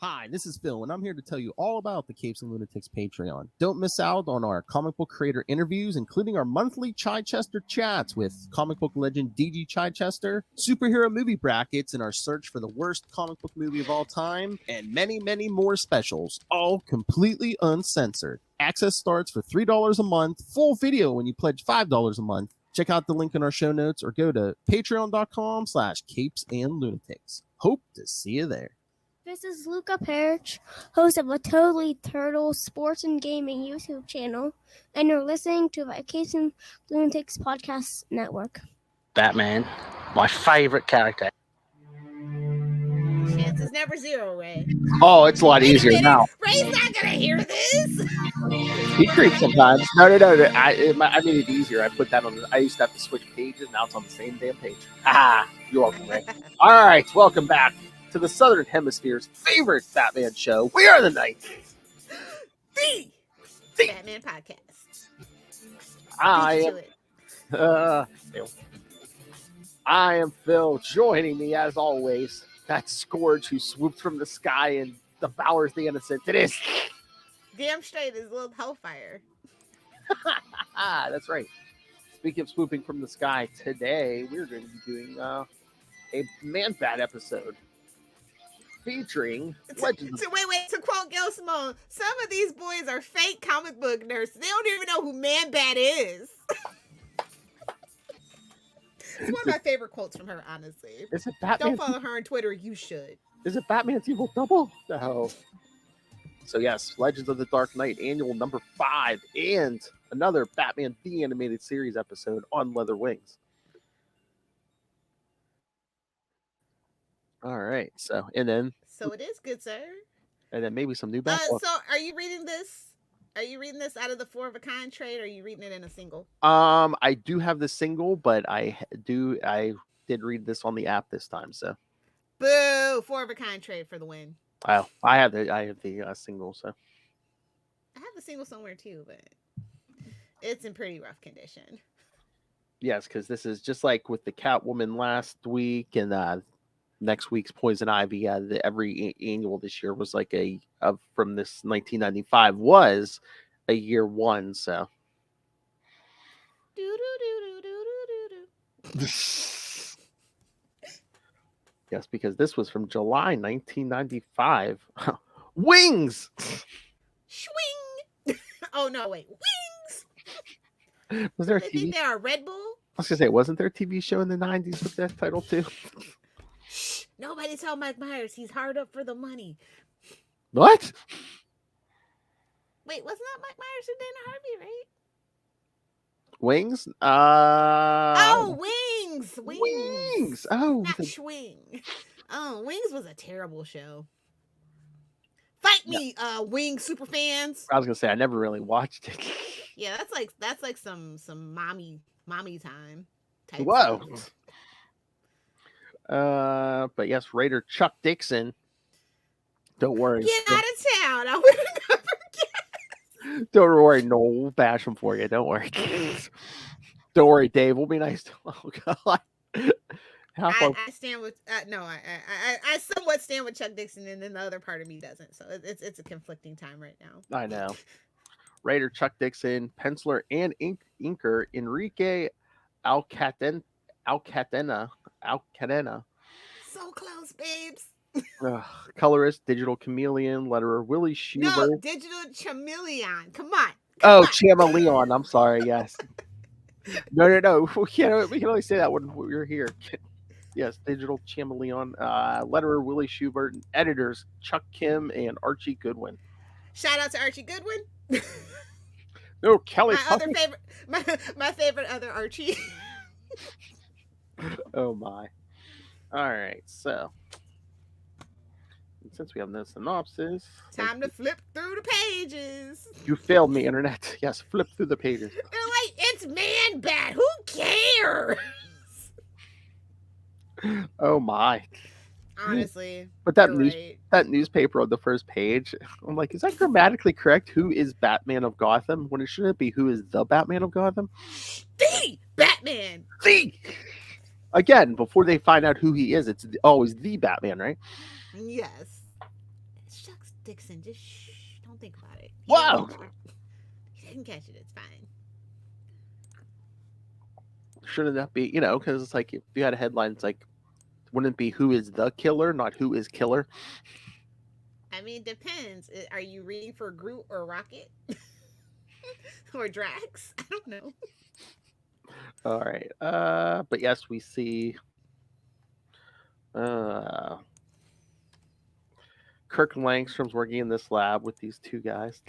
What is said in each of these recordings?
Hi, this is Phil, and I'm here to tell you all about the Capes and Lunatics Patreon. Don't miss out on our comic book creator interviews, including our monthly Chichester chats with comic book legend DG Chichester, superhero movie brackets in our search for the worst comic book movie of all time, and many, many more specials, all completely uncensored. Access starts for $3 a month, full video when you pledge $5 a month. Check out the link in our show notes or go to patreon.com/capesandlunatics. Hope to see you there. This is Luca Perich, host of a Totally Turtle Sports and Gaming YouTube channel, and you're listening to the Capes and Lunatics Podcast Network. Batman, my favorite character. Chance is never zero, Ray. Oh, it's a lot easier now. Ray's not gonna hear this. He creeps sometimes. No. I made it easier. I put that on. I used to have to switch pages. Now it's on the same damn page. Ha! You're welcome, Ray. All right, welcome back to the Southern Hemisphere's favorite Batman show. We are the Knights. The Batman Podcast. I am Phil. Joining me, as always, that Scourge who swoops from the sky and devours the innocent. It is. Damn straight is little Hellfire. That's right. Speaking of swooping from the sky, today we're going to be doing a Man-Bat episode featuring legends. Wait. To quote Gil Simone, some of these boys are fake comic book nerds. They don't even know who Man-Bat is. It's one of my favorite quotes from her, honestly. Is it Batman? Don't follow her on Twitter. You should. Is it Batman's Evil Double? No. So yes, Legends of the Dark Knight annual number 5 and another Batman the Animated Series episode on Leather Wings. All right. So it is good, sir. And then maybe some new Batman. So are you reading this? Are you reading this out of the 4 of a Kind trade, or are you reading it in a single? I do have the single, but I did read this on the app this time. So, boo! 4 of a Kind trade for the win. Wow, I have the single. So I have the single somewhere too, but it's in pretty rough condition. Yes, because this is just like with the Catwoman last week and next week's Poison Ivy. Every annual this year was like from this 1995 was a year one. So. Yes, because this was from July 1995. Wings! Swing! Oh, no, wait. Wings! Was there a TV? TV? Think they're a Red Bull? I was going to say, wasn't there a TV show in the 90s with that title, too? Shh! Nobody tell Mike Myers he's hard up for the money. What? Wait, wasn't that Mike Myers and Dana Harvey, right? Wings? Wings! Wings! Oh. Not Schwing. Oh, Wings was a terrible show. Fight me, Wings super fans. I was going to say, I never really watched it. Yeah, that's like some mommy time type Whoa. stuff. But yes, Raider Chuck Dixon. Don't worry. Get out of town. I would never guess. Don't worry, no, we'll bash him for you. Don't worry. Don't worry, Dave. We'll be nice to him. Oh, God. I stand with I somewhat stand with Chuck Dixon, and then the other part of me doesn't. So it's a conflicting time right now. I know. Writer Chuck Dixon, penciler and inker Enrique Alcadena. So close, babes. Colorist, digital chameleon, letterer Willie Schubert. No, digital chameleon. Come on. Chameleon. I'm sorry. Yes. No. We can only say that when we're here. Yes, digital chameleon. Letterer Willie Schubert, and editors Chuck Kim and Archie Goodwin. Shout out to Archie Goodwin. No, Kelly. My favorite other Archie. Oh my. All right, so since we have no synopsis, time to flip through the pages. You failed me, internet. Yes, flip through the pages. They're like, it's Man-Bat. Who cares? Oh my. Honestly. But that newspaper on the first page, I'm like, is that grammatically correct? Who is Batman of Gotham? When it shouldn't be who is the Batman of Gotham? The Batman. Again, before they find out who he is, it's always the Batman, right? Yes. Dixon, just shh, don't think about it. Wow. He didn't catch it. It's fine. Shouldn't that be, because it's like if you had a headline, it's like, wouldn't it be who is the killer, not who is killer? I mean, it depends. Are you reading for Groot or Rocket? Or Drax? I don't know. All right. But yes, we see Kirk Langstrom's working in this lab with these two guys.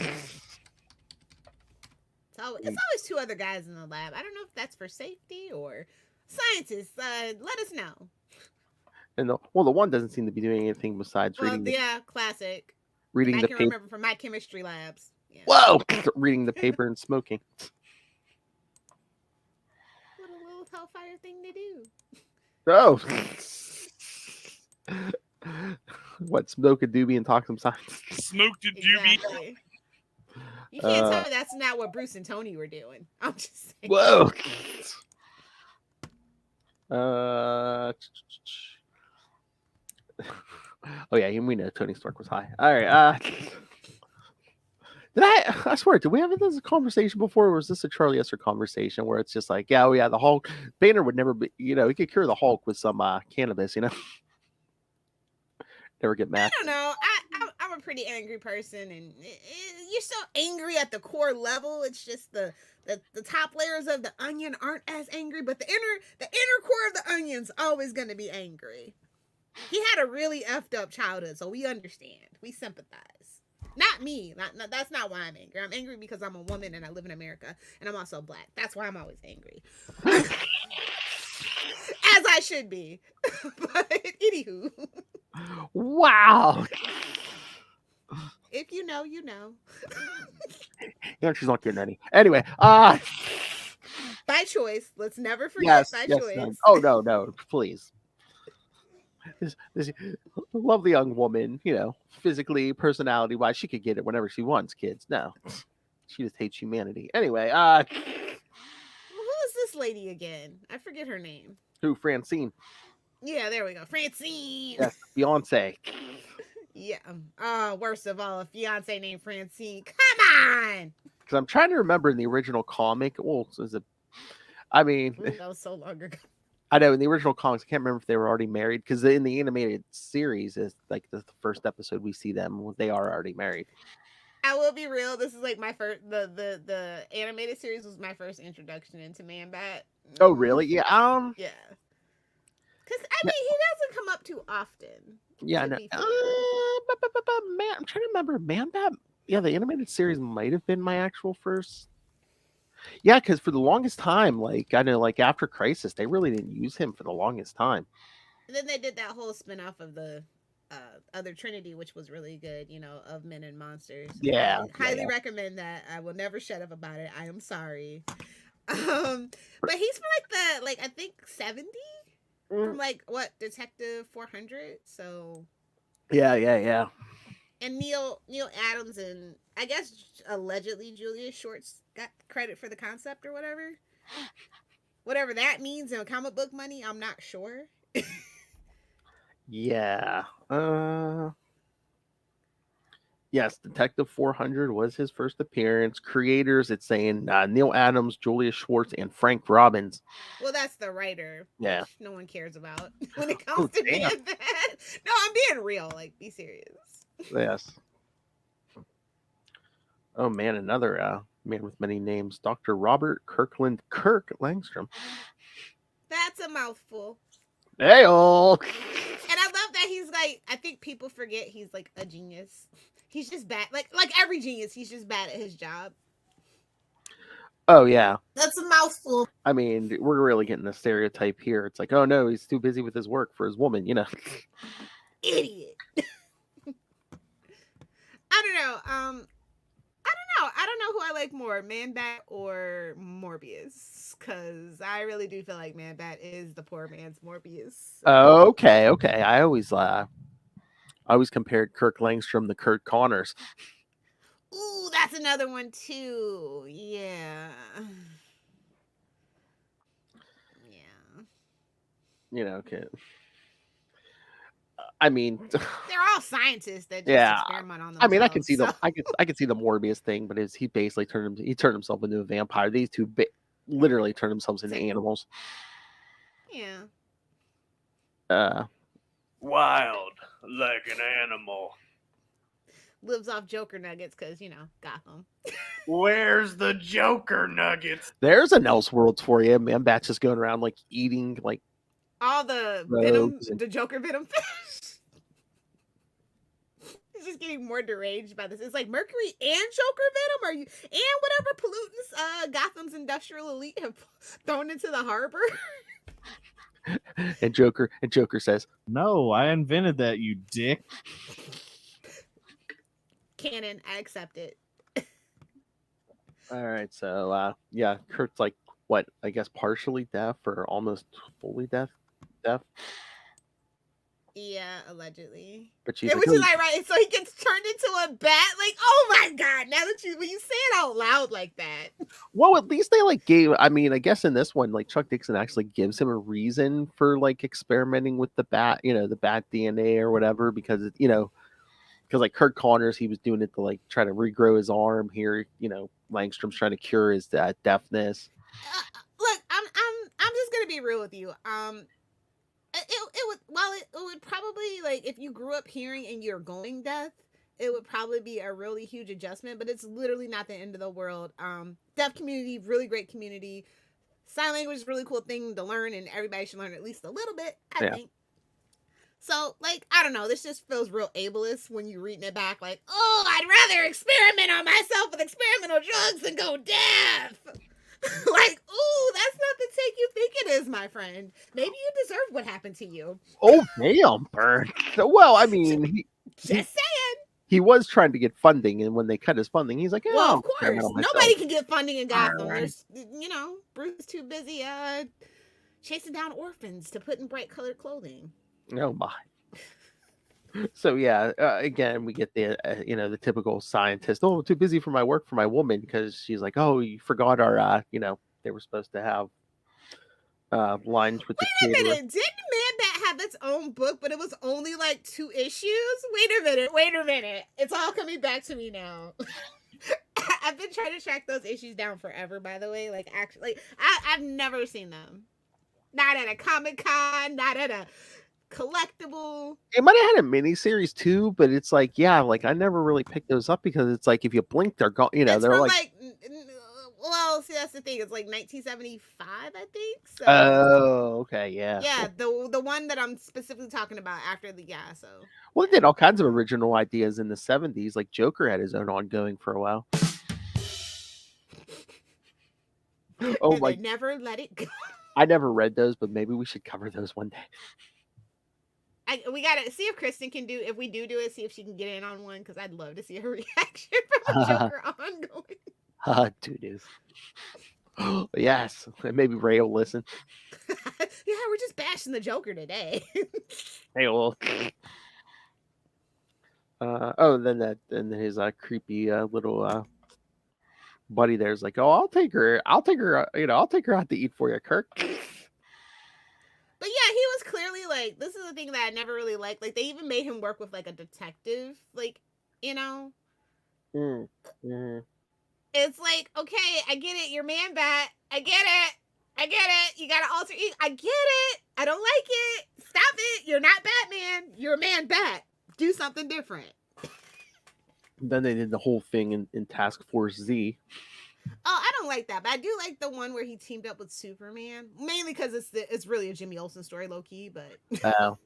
So it's always two other guys in the lab. I don't know if that's for safety or scientists. Let us know. And the one doesn't seem to be doing anything besides reading. Classic. Reading I the can paper. remember from my chemistry labs. Yeah. Whoa! Reading the paper and smoking. What a little hellfire thing to do. Oh. What, smoke a doobie and talk some science? Smoked a doobie. Exactly. You can't tell me that's not what Bruce and Tony were doing. I'm just saying. Whoa. Oh yeah, we know Tony Stark was high. All right. I swear, did we have this conversation before, or was this a Charlie Esser conversation where it's just like, yeah, the Hulk, Banner would never be, he could cure the Hulk with some cannabis, Never get mad. I don't know. I'm a pretty angry person, and you're so angry at the core level. It's just the top layers of the onion aren't as angry, but the inner core of the onion's always going to be angry. He had a really effed up childhood, so we understand. We sympathize. Not me. That's not why I'm angry. I'm angry because I'm a woman and I live in America, and I'm also black. That's why I'm always angry. As I should be. But anywho. Wow. If you know, you know. She's not getting any. Anyway, by choice. Let's never forget by choice. No. Oh no, please. This lovely young woman, physically, personality wise, she could get it whenever she wants, kids. No. She just hates humanity. Anyway, who is this lady again? I forget her name. Who? Francine. Yeah, there we go. Francine. Yes, Beyonce. Yeah. Worst of all, a fiance named Francine. Come on. Because I'm trying to remember in the original comic. Well, that was so long ago. I know in the original comics, I can't remember if they were already married. Because in the animated series, is like the first episode we see them, they are already married. I will be real. This is like my first. The animated series was my first introduction into Man-Bat. Oh, really? Yeah. Yeah. Because he doesn't come up too often. Yeah, no. Man, I'm trying to remember. Man-Bat. Yeah, the animated series might have been my actual first. Yeah, because for the longest time, I know, after Crisis, they really didn't use him for the longest time. And then they did that whole spinoff of the other Trinity, which was really good. Of Men and Monsters. Yeah, I highly recommend that. I will never shut up about it. I am sorry. But he's from I think 70. From Detective 400. So yeah. And Neil Adams and I guess allegedly Julia Shorts got credit for the concept or whatever that means in comic book money. I'm not sure. Yeah. Yes, Detective 400 was his first appearance. Creators, it's saying Neil Adams, Julia Schwartz, and Frank Robbins. Well, that's the writer. Yeah. No one cares about when it comes to being that. No, I'm being real. Be serious. Yes. Oh, man, another man with many names. Dr. Robert Kirk Langstrom. That's a mouthful. Hey-oh! And I love that he's I think people forget he's a genius. He's just bad. Like every genius, he's just bad at his job. Oh, yeah. That's a mouthful. I mean, we're really getting a stereotype here. It's like, oh, no, he's too busy with his work for his woman, Idiot. I don't know. I don't know who I like more, Man-Bat or Morbius, because I really do feel like Man-Bat is the poor man's Morbius. Okay. I always compared Kirk Langstrom to Kurt Connors. Ooh, that's another one too. Yeah. Okay. I mean, They're all scientists that just Yeah. experiment on themselves. I mean, I can see so. I can see the Morbius thing, but he basically turned himself into a vampire. These two literally turned themselves into Same. animals. Yeah. Wild like an animal. Lives off Joker nuggets because, Gotham. Where's the Joker nuggets? There's an Elseworlds for you. Man, Bat's just going around like eating like All the venom, rogues and- the Joker venom fish. He's just getting more deranged by this. It's like Mercury and Joker venom, and whatever pollutants Gotham's industrial elite have thrown into the harbor. and Joker says, No, I invented that, you dick. Canon, I accept it. all right, so yeah, Kurt's like what, I guess partially deaf or almost fully deaf. Yeah, allegedly. But she's Yeah, like, which is like right. So he gets turned into a bat. Like, oh my god! Now that when you say it out loud like that, well, at least they like gave. I mean, I guess in this one, like Chuck Dixon actually gives him a reason for like experimenting with the bat, the bat DNA or whatever, because because like Kurt Connors, he was doing it to like try to regrow his arm. Here, Langstrom's trying to cure his deafness. look, I'm just gonna be real with you. It would probably, like, if you grew up hearing and you're going deaf, it would probably be a really huge adjustment, but it's literally not the end of the world. Deaf community, really great community. Sign language is a really cool thing to learn, and everybody should learn at least a little bit, I think. So, like, I don't know, this just feels real ableist when you're reading it back, like, oh, I'd rather experiment on myself with experimental drugs than go deaf. Like, ooh, that's not the take you think it is, my friend. Maybe you deserve what happened to you. Oh, damn, Bert. Well, I mean, Just saying. he was trying to get funding, and when they cut his funding, he's like, Well, "Oh, of course, nobody can get funding in Gotham. There's, Bruce too busy chasing down orphans to put in bright colored clothing. Oh my." So yeah, again, we get the the typical scientist. Oh, too busy for my work for my woman, because she's like, oh, you forgot our they were supposed to have lines with the Wait a caterer. minute, didn't Man Bat have its own book, but it was only like 2 issues? Wait a minute. It's all coming back to me now. I've been trying to track those issues down forever, by the way. Like, actually, I've never seen them. Not at a Comic-Con, not at a collectible. It might have had a mini series too, but it's like, like I never really picked those up, because it's like if you blink, they're gone. It's They're from like, well, see, that's the thing. It's like 1975, I think. So, oh, okay, yeah. yeah, the one that I'm specifically talking about after so. Well, they did all kinds of original ideas in the 70s. Like Joker had his own ongoing for a while. Oh and my! They never let it go. I never read those, but maybe we should cover those one day. We gotta see if Kristen can do. If we do it, see if she can get in on one, because I'd love to see her reaction from a Joker ongoing. Dude, yes, maybe Ray will listen. Yeah, we're just bashing the Joker today. Hey, well. Then his creepy little buddy there's like, oh, I'll take her, I'll take her out to eat for you, Kirk. But yeah, he was clearly like, this is the thing that I never really liked. Like, they even made him work with like a detective, like, Mm-hmm. It's like, okay, I get it, you're Man Bat, I get it, you gotta alter ego, I get it, I don't like it, stop it, you're not Batman, you're a Man Bat, do something different. Then they did the whole thing in Task Force Z. Oh, I don't like that, but I do like the one where he teamed up with Superman, mainly because it's really a Jimmy Olsen story, low key. But Oh,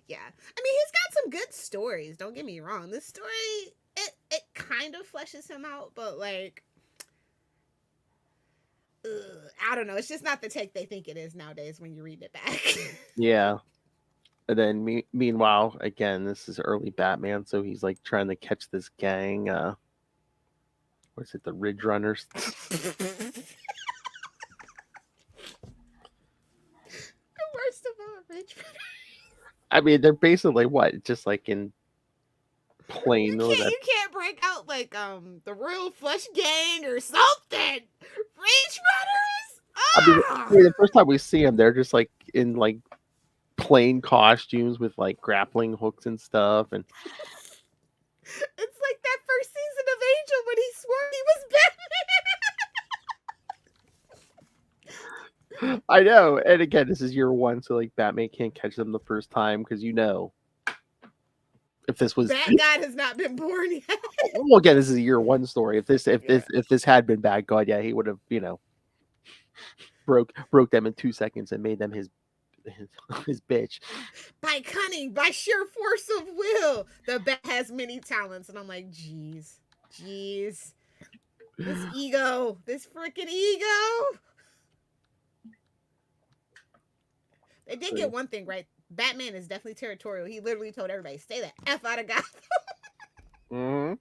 yeah, I mean, he's got some good stories. Don't get me wrong. This story, it kind of fleshes him out, but like, I don't know. It's just not the take they think it is nowadays when you read it back. yeah. And then meanwhile, again, this is early Batman, so he's like trying to catch this gang. What's it, the Ridge Runners? The worst of all, Ridge Runners. I mean, they're basically what? Just like in plain. You can't break out like the Real Flush Gang or something. Ridge Runners. I mean, the first time we see them, they're just like in like plain costumes with like grappling hooks and stuff, and It's like that first season of Angel when he swore he was Batman. I know. And again, this is year one, so like Batman can't catch them the first time because if this was Bat God has not been born yet. well, again, this is a year one story. If this had been Bad God, yeah, he would have broke them in 2 seconds and made them his bitch. By cunning, by sheer force of will, the Bat has many talents, and I'm like, jeez, this ego, this freaking ego. They did get one thing right. Batman is definitely territorial. He literally told everybody, "Stay the F out of Gotham." Mm-hmm.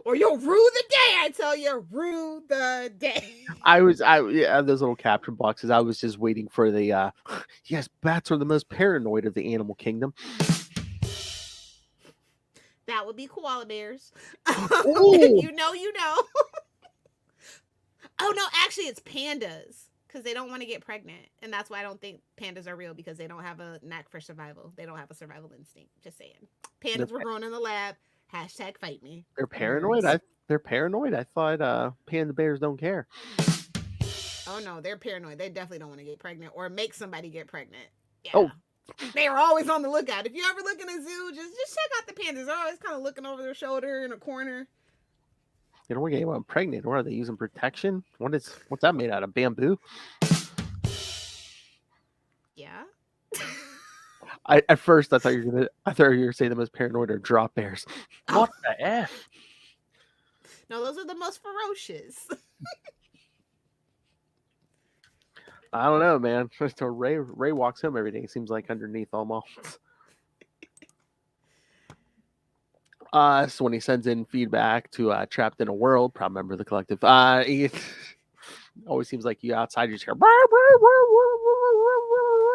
Or you'll rue the day, I tell you. Rue the day. Those little caption boxes. I was just waiting for the yes, bats are the most paranoid of the animal kingdom. That would be koala bears. Ooh. You know. Oh no, actually it's pandas. Because they don't want to get pregnant. And that's why I don't think pandas are real, because they don't have a knack for survival. They don't have a survival instinct. Just saying. Pandas were grown in the lab. Hashtag fight me. They're paranoid? They're paranoid? I thought panda bears don't care. Oh no, they're paranoid. They definitely don't want to get pregnant or make somebody get pregnant. Yeah. Oh. They are always on the lookout. If you ever look in a zoo, just check out the pandas. They're always kind of looking over their shoulder in a corner. They don't want to get anyone pregnant. Or are they using protection? What's that made out of? Bamboo? Yeah. At first I thought you were gonna say the most paranoid are drop bears. What the F? No, those are the most ferocious. I don't know, man. So Ray walks home every day. Seems like underneath almost. So when he sends in feedback to Trapped in a World, proud member of the collective, he always seems like you outside, you just hear.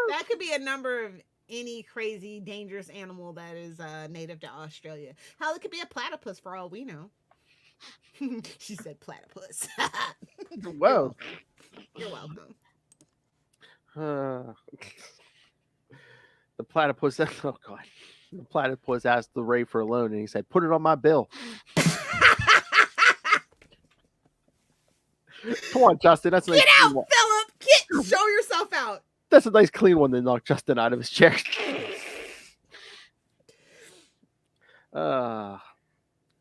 That could be a number of any crazy, dangerous animal that is native to Australia. Hell, it could be a platypus for all we know. She said platypus. Whoa. You're welcome. The platypus. Oh God. The platypus asked the Ray for a loan, and he said, "Put it on my bill." Come on, Justin. That's a nice Get out, one. Philip. Show yourself out. That's a nice clean one to knock Justin out of his chair. Oh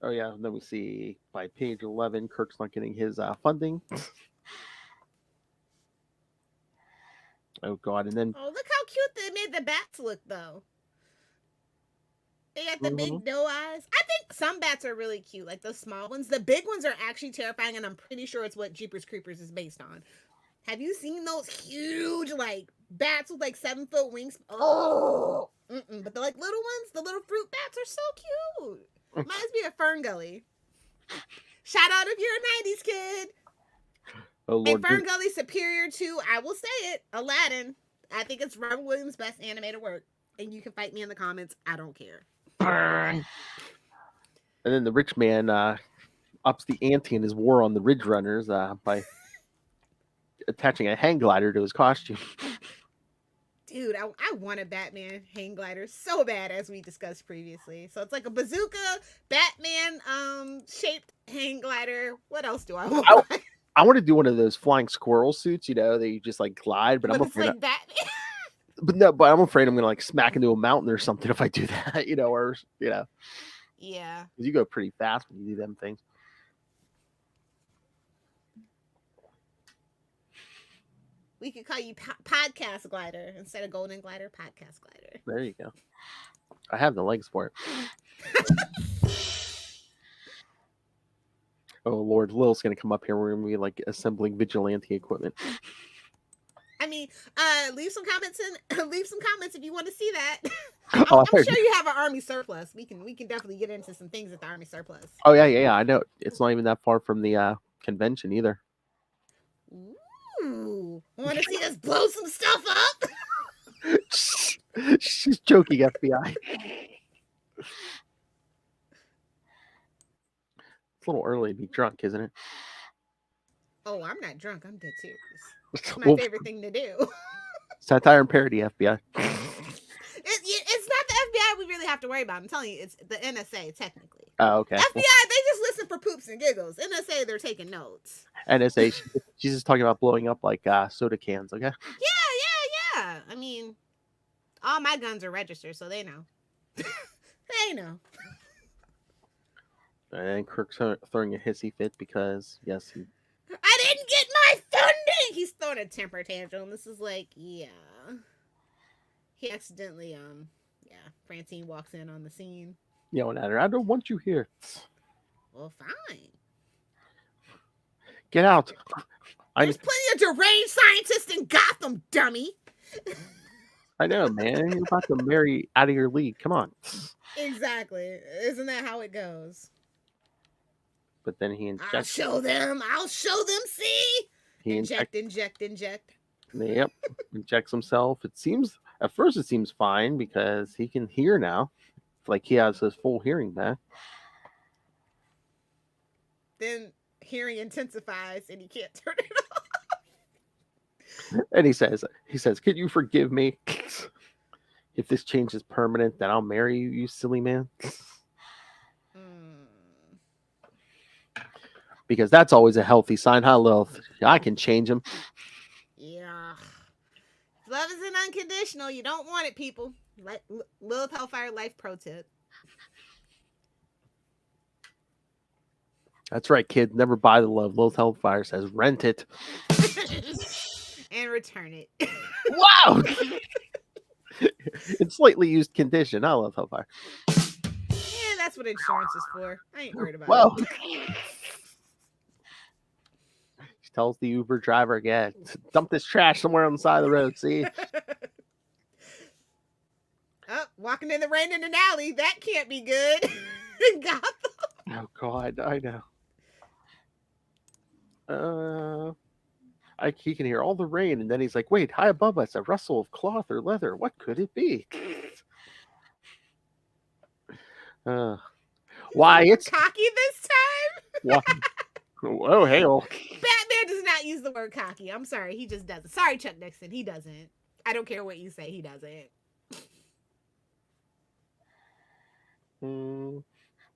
yeah. Then we see by page 11, Kirk's not getting his funding. Oh God. And then Oh, look how cute they made the bats look, though. They got the big doe eyes. I think some bats are really cute, like those small ones. The big ones are actually terrifying, and I'm pretty sure it's what Jeepers Creepers is based on. Have you seen those huge, like, bats with, like, 7-foot wings? Oh! But the, like, little ones, the little fruit bats are so cute. Reminds me of Fern Gully. Shout out if you're a 90s kid. oh Lord, And Fern Gully's superior to, I will say it, Aladdin. I think it's Robert Williams' best animated work. And you can fight me in the comments. I don't care. and then the rich man ups the ante in his war on the Ridge Runners by attaching a hang glider to his costume. Dude, I want a Batman hang glider so bad, as we discussed previously. So it's like a bazooka, Batman shaped hang glider. What else do I want? I want to do one of those flying squirrel suits, that you just like glide, but I'm it's afraid. like Batman. But I'm afraid I'm gonna like smack into a mountain or something if I do that, or Yeah. because you go pretty fast when you do them things. We could call you podcast glider instead of golden glider. Podcast glider. There you go. I have the legs for it. Oh Lord, Lil's gonna come up here. We're gonna be like assembling vigilante equipment. I mean, leave some comments if you want to see that. Oh, I'm sure you have an army surplus. We can definitely get into some things at the army surplus. Oh yeah. I know. It's not even that far from the convention either. Ooh, want to see us blow some stuff up? She's joking, FBI. It's a little early to be drunk, isn't it? Oh, I'm not drunk. I'm dead serious. It's my Well, favorite thing to do. satire and parody, FBI. have to worry about. I'm telling you, it's the NSA technically. Oh, okay. FBI, they just listen for poops and giggles. NSA, they're taking notes. NSA, she's just talking about blowing up like soda cans, okay? Yeah. I mean, all my guns are registered, so they know. They know. And Kirk's throwing a hissy fit because, yes, I didn't get my funding! He's throwing a temper tantrum. This is like, yeah. He accidentally, Francine walks in on the scene. yelling at her, I don't want you here. Well, fine. Get out. There's plenty of deranged scientists in Gotham, dummy. I know, man. You're about to marry out of your league. Come on. Exactly. Isn't that how it goes? But then he I'll injects. show them. See? He Inject. Yep. Injects himself. At first it seems fine because he can hear now. It's like he has his full hearing back. Then hearing intensifies and he can't turn it off. And he says, "Could you forgive me? If this change is permanent, then I'll marry you, you silly man." Because that's always a healthy sign, huh, Lilith? I can change him. Yeah. If love isn't unconditional, you don't want it, people. Lilith Hellfire life pro tip. That's right, kid. Never buy the love. Lilith Hellfire says, rent it. And return it. Wow! In slightly used condition. I love Hellfire. Yeah, that's what insurance is for. I ain't worried about Whoa. it. She tells the Uber driver again, dump this trash somewhere on the side of the road, see? Oh, walking in the rain in an alley. That can't be good. Gotham. Oh, God, I know. He can hear all the rain, and then he's like, wait, high above us, a rustle of cloth or leather. What could it be? Why, it's cocky this time? Oh, hell. Batman does not use the word cocky. I'm sorry, he just doesn't. Sorry, Chuck Dixon, he doesn't. I don't care what you say, he doesn't.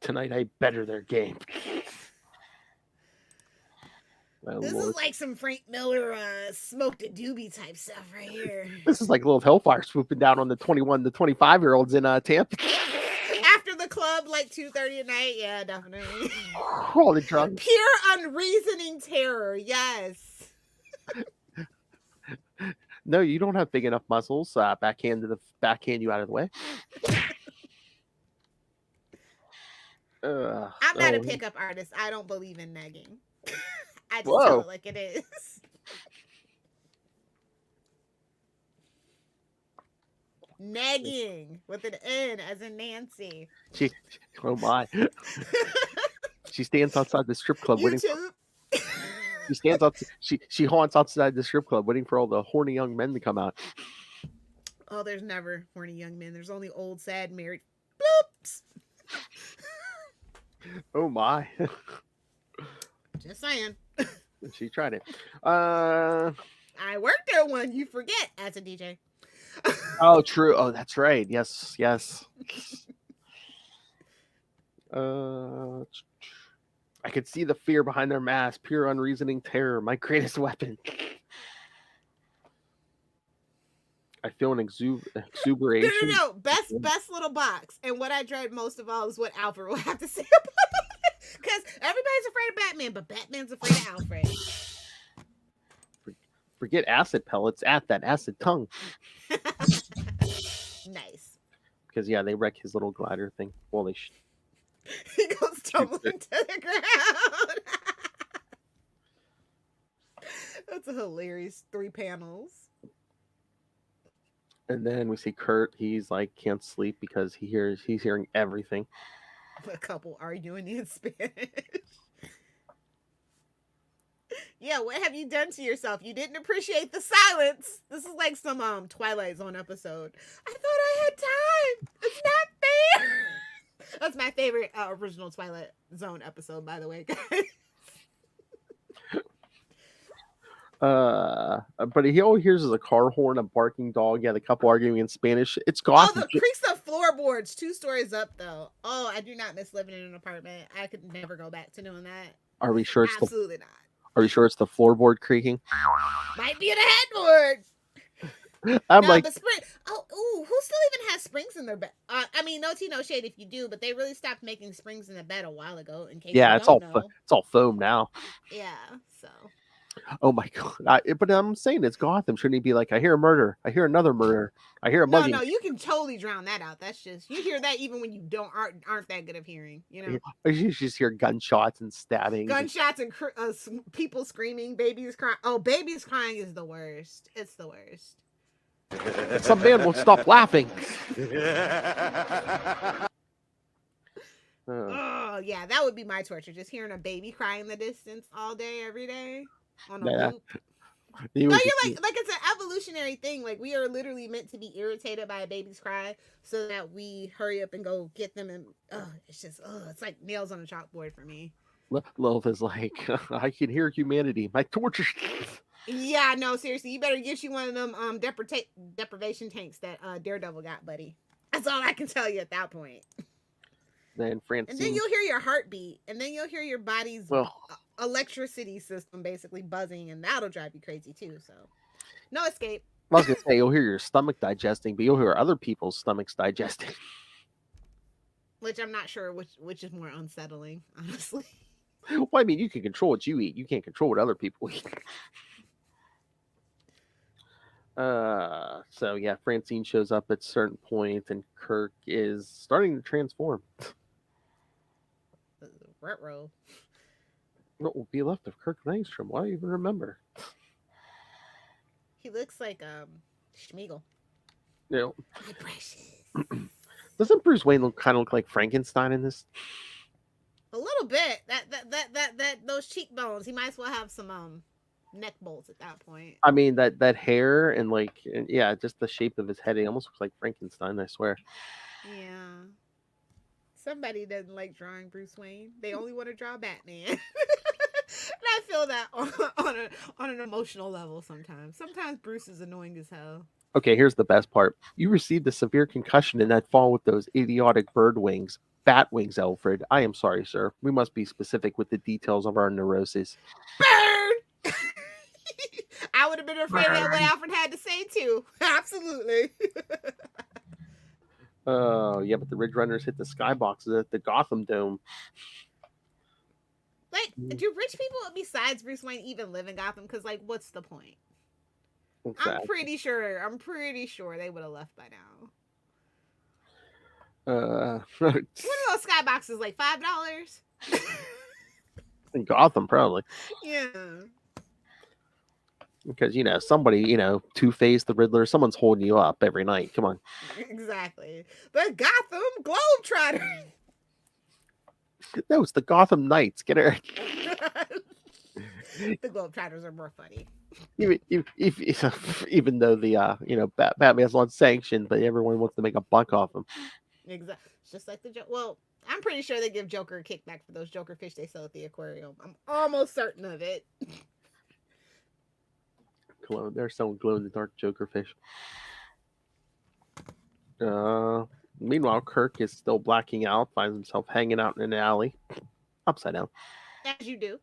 Tonight I better their game. Oh, This Lord. is like some Frank Miller smoked a doobie type stuff right here. This is like little Hellfire swooping down on the 21 to 25-year-olds in Tampa. After the club, like 2:30 at night. Yeah, definitely. All the drugs. Pure unreasoning terror. Yes. No, you don't have big enough muscles. Backhand you out of the way. I'm not a pickup artist. I don't believe in negging. I just Whoa. tell it like it is. Negging with an N as in Nancy. Oh my. She stands outside the strip club waiting for, she stands out she haunts outside the strip club waiting for all the horny young men to come out. Oh, there's never horny young men. There's only old, sad, married. Bloops. Oh my. Just saying. She tried it. I worked at one. You forget as a DJ. Oh, true. Oh, that's right. Yes. I could see the fear behind their mask. Pure unreasoning terror. My greatest weapon. I feel an exuberation. No. Best little box. And what I dread most of all is what Alfred will have to say about it. Because everybody's afraid of Batman, but Batman's afraid of Alfred. Forget acid pellets at that acid tongue. Nice. Because, yeah, they wreck his little glider thing. Well, they He goes tumbling to the ground. That's a hilarious 3 panels. And then we see Kurt. He's like, can't sleep because he's hearing everything. A couple arguing in Spanish. Yeah, what have you done to yourself? You didn't appreciate the silence. This is like some Twilight Zone episode. I thought I had time. It's not fair. That's my favorite original Twilight Zone episode, by the way, guys. But he always hears a car horn, a barking dog. Yeah, the couple arguing in Spanish. It's Oh, Gotham. the creaks of floorboards 2 stories up, though. Oh, I do not miss living in an apartment. I could never go back to doing that. Are we sure it's Absolutely not. Are we sure it's the floorboard creaking? Might be in a headboard. I'm No, like, but spring. Oh, ooh, who still even has springs in their bed? I mean, no tea, no shade if you do, but they really stopped making springs in the bed a while ago. In case yeah, you it's don't all know. it's all foam now. Yeah. So. Oh my god! But I'm saying it's Gotham. Shouldn't he be like, I hear a murder, I hear another murder, I hear a No, mugging? no, you can totally drown that out. That's just you hear that even when you aren't that good of hearing. You know, You just hear gunshots and stabbing. gunshots and people screaming, babies crying. Oh, babies crying is the worst. It's the worst. Some man won't stop laughing. Oh yeah, that would be my torture. Just hearing a baby cry in the distance all day, every day on a Yeah. loop. No, you're like it's an evolutionary thing. Like we are literally meant to be irritated by a baby's cry so that we hurry up and go get them. And it's like nails on a chalkboard for me. Lilith is like, I can hear humanity. My torture. Yeah, no, seriously, you better get you one of them deprivation tanks that Daredevil got, buddy. That's all I can tell you at that point. Then Francine. And then you'll hear your heartbeat, and then you'll hear your body's electricity system basically buzzing, and that'll drive you crazy too. So, no escape. I was gonna say you'll hear your stomach digesting, but you'll hear other people's stomachs digesting. Which I'm not sure which is more unsettling, honestly. Well, I mean, you can control what you eat. You can't control what other people eat. So yeah, Francine shows up at a certain point, and Kirk is starting to transform. Retro. What will be left of Kirk Langstrom? Why do I even remember? He looks like Schmeagol. You My precious. Doesn't Bruce Wayne kind of look like Frankenstein in this? A little bit. That those cheekbones. He might as well have some neck bolts at that point. I mean, that hair and yeah, just the shape of his head. He almost looks like Frankenstein. I swear. Yeah. Somebody doesn't like drawing Bruce Wayne. They only want to draw Batman. And I feel that on an emotional level sometimes. Sometimes Bruce is annoying as hell. Okay, here's the best part. You received a severe concussion in that fall with those idiotic bird wings. Bat wings, Alfred. I am sorry, sir. We must be specific with the details of our neuroses. Bird! I would have been afraid of what Alfred had to say too. Absolutely. Oh, yeah, but the Ridge Runners hit the skyboxes at the Gotham Dome. Like, do rich people besides Bruce Wayne even live in Gotham? Because, like, what's the point? Exactly. I'm pretty sure they would have left by now. What are those skyboxes, like $5? In Gotham, probably. Yeah. Because, somebody, Two-Face, the Riddler, someone's holding you up every night. Come on. Exactly. The Gotham Globetrotters. No, it's the Gotham Knights. Get her. The Globetrotters are more funny. Even though the, Batman's not sanctioned, but everyone wants to make a buck off him. Exactly. It's just like the Joker. Well, I'm pretty sure they give Joker a kickback for those Joker fish they sell at the aquarium. I'm almost certain of it. They're selling glow-in-the-dark Joker fish. Meanwhile, Kirk is still blacking out, finds himself hanging out in an alley, upside down. As you do.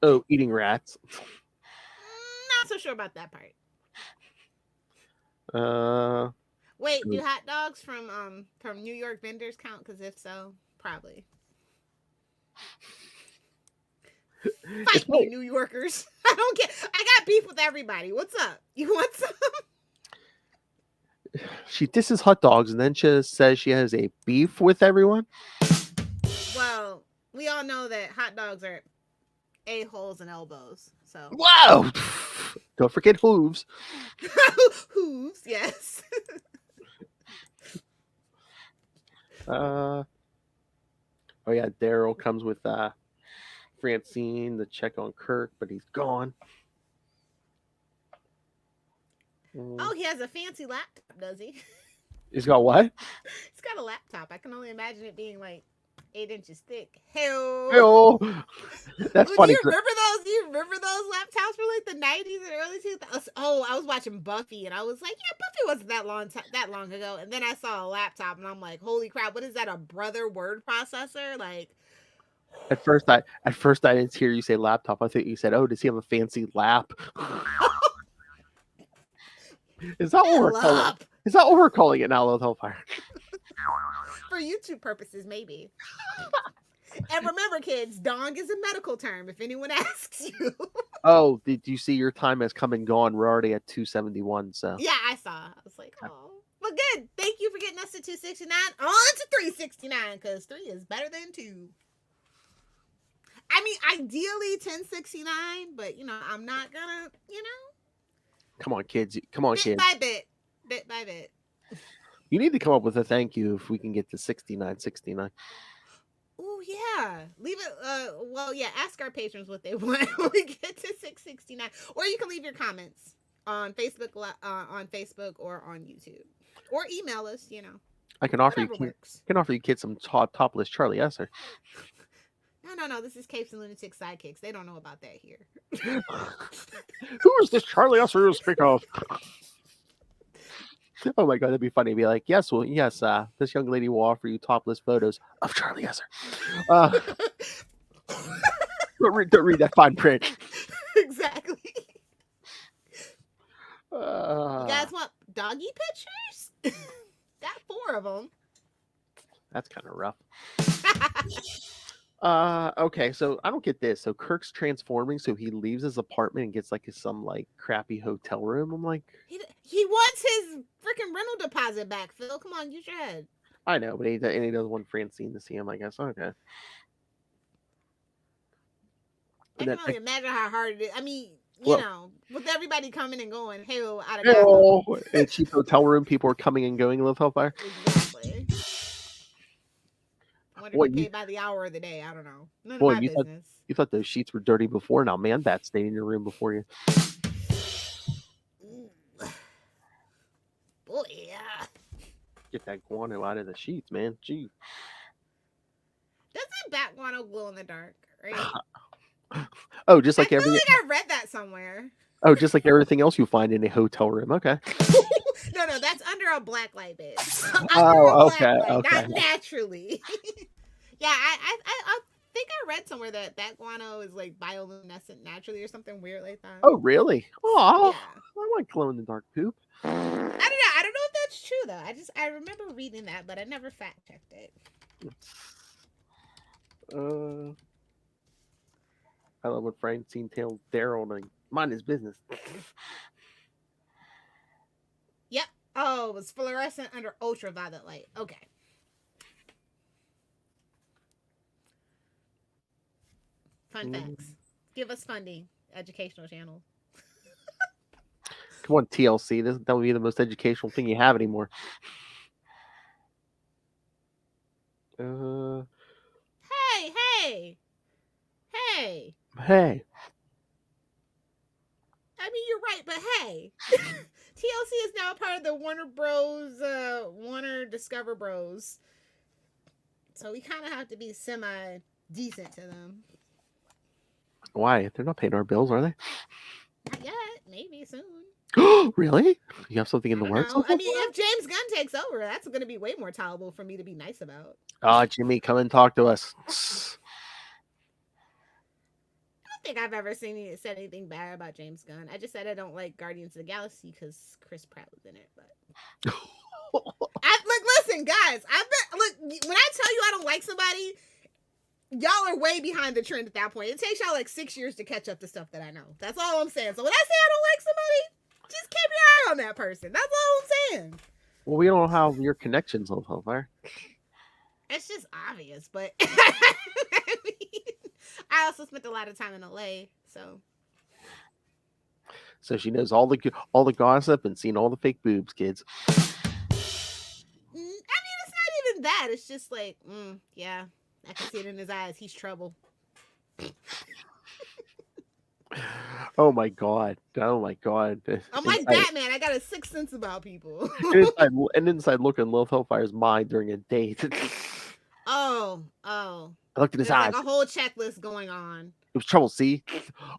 Oh, eating rats. Not so sure about that part. Wait, do hot dogs from New York vendors count? Because if so, probably. Fight me, New Yorkers. I don't get. I got beef with everybody. What's up? You want some? She disses hot dogs and then she says she has a beef with everyone. Well, we all know that hot dogs are a-holes and elbows. So. Whoa! Don't forget hooves. Hooves, yes. Oh yeah, Daryl comes with Francine to check on Kirk, but he's gone. Oh, he has a fancy laptop, does he? He's got what? He's got a laptop. I can only imagine it being like 8 inches thick. Hell. Oh, that's Ooh, funny. Do you remember those laptops from like the 90s and early 2000s? Oh, I was watching Buffy and I was like, yeah, Buffy wasn't that long ago. And then I saw a laptop and I'm like, holy crap, what is that? A brother word processor? Like, At first I didn't hear you say laptop. I thought you said, "Oh, does he have a fancy lap?" Is that what we're calling? lap. Is that what we're calling it now, Lilith Hellfire? For YouTube purposes, maybe. And remember, kids, dong is a medical term if anyone asks you. Oh, did you see your time has come and gone? We're already at 271. So Yeah, I saw. I was like, oh. But good. Thank you for getting us to 269. On to 369, because 3 is better than 2. I mean, ideally 1069, but, I'm not gonna, come on, kids. Come on, bit kids. by bit. Bit by bit. You need to come up with a thank you if we can get to 69. Oh, yeah. Leave it, ask our patrons what they want when we get to 669. Or you can leave your comments on Facebook or on YouTube. Or email us, I can offer whatever you works. kids some topless Charlie Esser. No. This is Capes and Lunatics Sidekicks. They don't know about that here. Who is this Charlie Esser you speak of? Oh my god, that'd be funny. Be like, yes, this young lady will offer you topless photos of Charlie Esser. Don't read that fine print. Exactly. You Uh, guys want doggy pictures? Got 4 of them. that's kind of rough. Okay, so I don't get this. So Kirk's transforming, so he leaves his apartment and gets some crappy hotel room. I'm like, He wants his freaking rental deposit back, Phil. Come on, use your head. I know, but he doesn't want Francine to see him. I guess okay. I And can then only imagine how hard it is. I mean, with everybody coming and going, hell, out of oh, a cheap hotel room. People are coming and going. Live Hellfire. Exactly. I wonder if you paid by the hour or the day. I don't know. None of my business. You thought those sheets were dirty before. Now man bat stayed in your room before you. Boy, yeah. Get that guano out of the sheets, man. Gee. Doesn't bat guano glow in the dark? Right? Oh, just like I feel like I read that somewhere. Oh, just like everything else you find in a hotel room. Okay. No, that's under a black light bed. Okay. Not naturally. Yeah, I think I read somewhere that guano is like bioluminescent naturally or something weird like that. Oh, really? Oh, yeah. I like glow in the dark poop. I don't know if that's true though. I remember reading that, but I never fact checked it. I love when Francine tells Daryl to mind his business. Yep. Oh, it was fluorescent under ultraviolet light. Okay. Fun facts. Give us funding. Educational channel. Come on, TLC. That would be the most educational thing you have anymore. Hey. Hey. I mean, you're right, but hey. TLC is now part of the Warner Bros. Warner Discover Bros. So we kind of have to be semi-decent to them. Why? They're not paying our bills, are they? Not yet. Maybe soon. Really? You have something in the works? I mean, if James Gunn takes over, that's going to be way more tolerable for me to be nice about. Jimmy, come and talk to us. I don't think I've ever said anything bad about James Gunn. I just said I don't like Guardians of the Galaxy because Chris Pratt was in it. But listen, guys. When I tell you I don't like somebody, y'all are way behind the trend at that point. It takes y'all like 6 years to catch up to stuff that I know. That's all I'm saying. So when I say I don't like somebody, just keep your eye on that person. That's all I'm saying. Well, we don't have your connections, Love Hellfire. It's just obvious, but I mean, I also spent a lot of time in LA, so. So she knows all the gossip and seen all the fake boobs, kids. I mean, it's not even that. It's just like, yeah, I can see it in his eyes. He's trouble. Oh my god! I'm like Batman. I got a sixth sense about people. inside looking Love Hellfire's mind during a date. Oh, Oh. I looked at his There's eyes. like a whole checklist going on. It was trouble. See,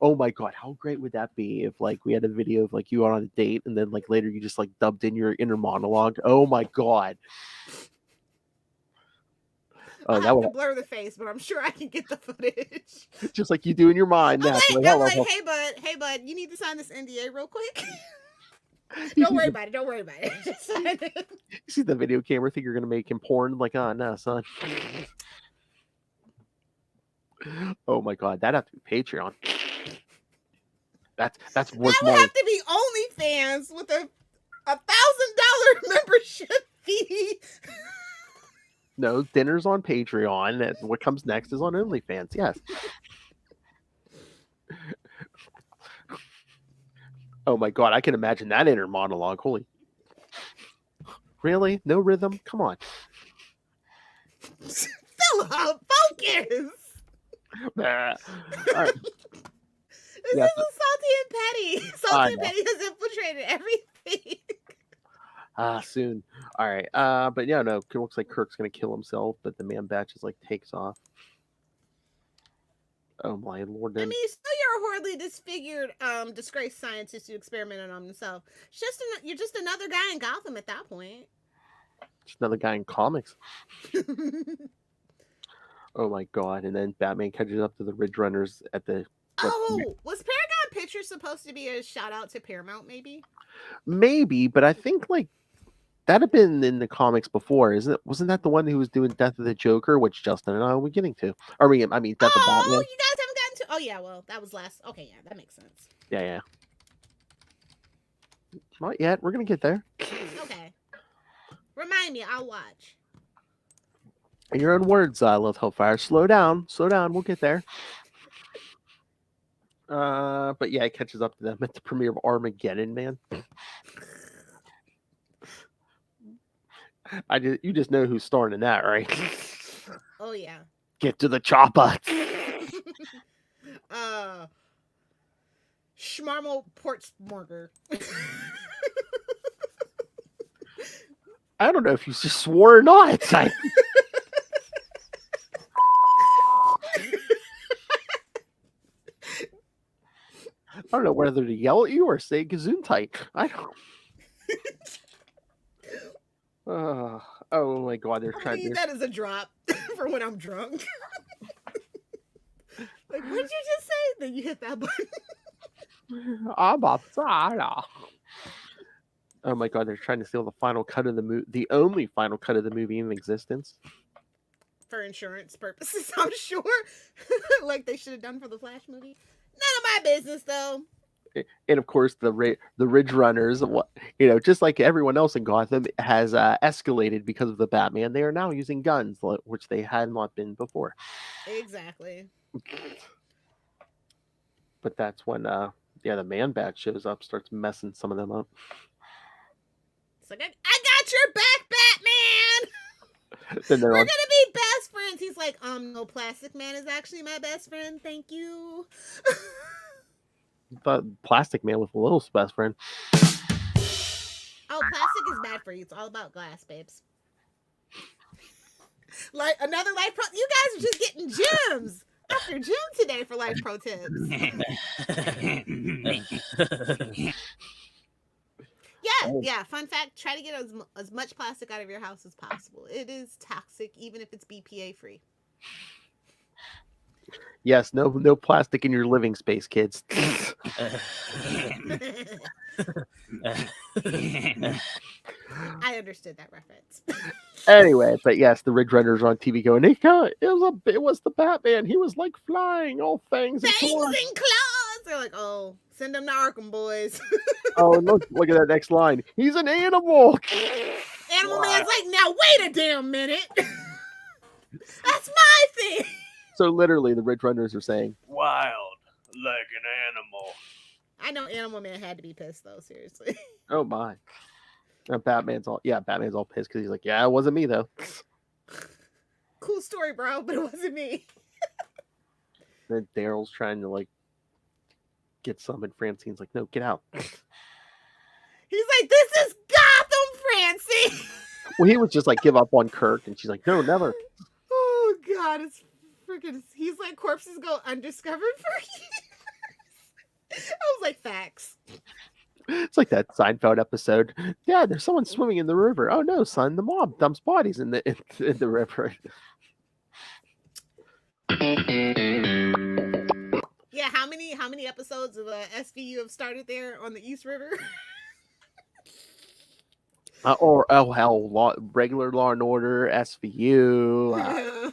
oh my god, how great would that be if like we had a video of like you on a date and then like later you just like dubbed in your inner monologue. Oh my god. Oh, I'll that have would to blur the face, but I'm sure I can get the footage. just like you do in your mind. I'm Naturally. like, Hello. hey bud, you need to sign this NDA real quick. Don't worry about it. Don't worry about it. Just sign it. You see the video camera think you're gonna make him porn? Like, oh no, son. Oh my god, that'd have to be Patreon. That's worth That would money. have to be OnlyFans with a $1,000 membership fee. No, dinner's on Patreon, and what comes next is on OnlyFans. Yes. Oh my god, I can imagine that inner monologue. Holy. Really? No rhythm? Come on. Philip, focus. Nah. All right. This Yes. is Salty and Petty. Salty and Petty has infiltrated everything. Soon. All right. But yeah, no, it looks like Kirk's gonna kill himself, but the man batch is like takes off. Oh my lord. I mean, still you're a horribly disfigured, disgraced scientist who experimented on himself. You're just another guy in Gotham at that point. Just another guy in comics. Oh my god. And then Batman catches up to the Ridge Runners at the Was Paragon Pictures supposed to be a shout out to Paramount, maybe? maybe, but I think like that'd have been in the comics before, isn't it? Wasn't that the one who was doing Death of the Joker, which Justin and I will be getting to? I mean, Death of You Batman. guys haven't gotten to. Oh yeah, well that was last. Okay, yeah, that makes sense. Yeah. Not yet. We're gonna get there. Okay, remind me. I'll watch. In your own words, I love Hellfire. Slow down. We'll get there. But yeah, it catches up to them at the premiere of Armageddon, man. You just know who's starring in that, right? Oh yeah. Get to the chopper. Schmarmo Portsmorger. I don't know if you just swore or not. I don't know whether to yell at you or say Gesundheit. I don't. Oh my god, they're trying to. That is a drop for when I'm drunk. Like, what did you just say? Then you hit that button. Oh my god, they're trying to steal the final cut of the movie, the only final cut of the movie in existence. For insurance purposes, I'm sure. Like they should have done for the Flash movie. None of my business, though. And of course, the Ridge Runners, just like everyone else in Gotham, has escalated because of the Batman. They are now using guns, which they had not been before. Exactly. But that's when, the Man Bat shows up, starts messing some of them up. It's like, I got your back, Batman! Then We're gonna be best friends. He's like, no, Plastic Man is actually my best friend. Thank you. The Plastic Man with Little's best friend. Oh, plastic is bad for you. It's all about glass, babes. Like another life pro. You guys are just getting gems after gym today for life pro tips. Yeah. Fun fact: try to get as much plastic out of your house as possible. It is toxic, even if it's BPA free. Yes, no plastic in your living space, kids. I understood that reference. Anyway, but yes, the Ridge Runners are on TV going, it was the Batman. He was like flying, all fangs and claws. They're like, oh, send them to Arkham, boys. Oh, look at that next line. He's an animal. Animal Man's like, now wait a damn minute. That's my thing. So literally, the Ridge Runners are saying, Wild like an animal. I know Animal Man had to be pissed though. Seriously. "Oh my!" And Batman's all pissed because he's like, "Yeah, it wasn't me though." Cool story, bro, but it wasn't me. Then Daryl's trying to like get some, and Francine's like, "No, get out." He's like, "This is Gotham, Francie." Well, he was just like, "Give up on Kirk," and she's like, "No, never." Oh God, it's freaking. He's like, corpses go undiscovered for years. I was like, facts. It's like that Seinfeld episode. Yeah, there's someone swimming in the river. Oh no, son, the mob dumps bodies in the river. Yeah, how many episodes of SVU have started there on the East River? Or oh hell, regular Law and Order, SVU.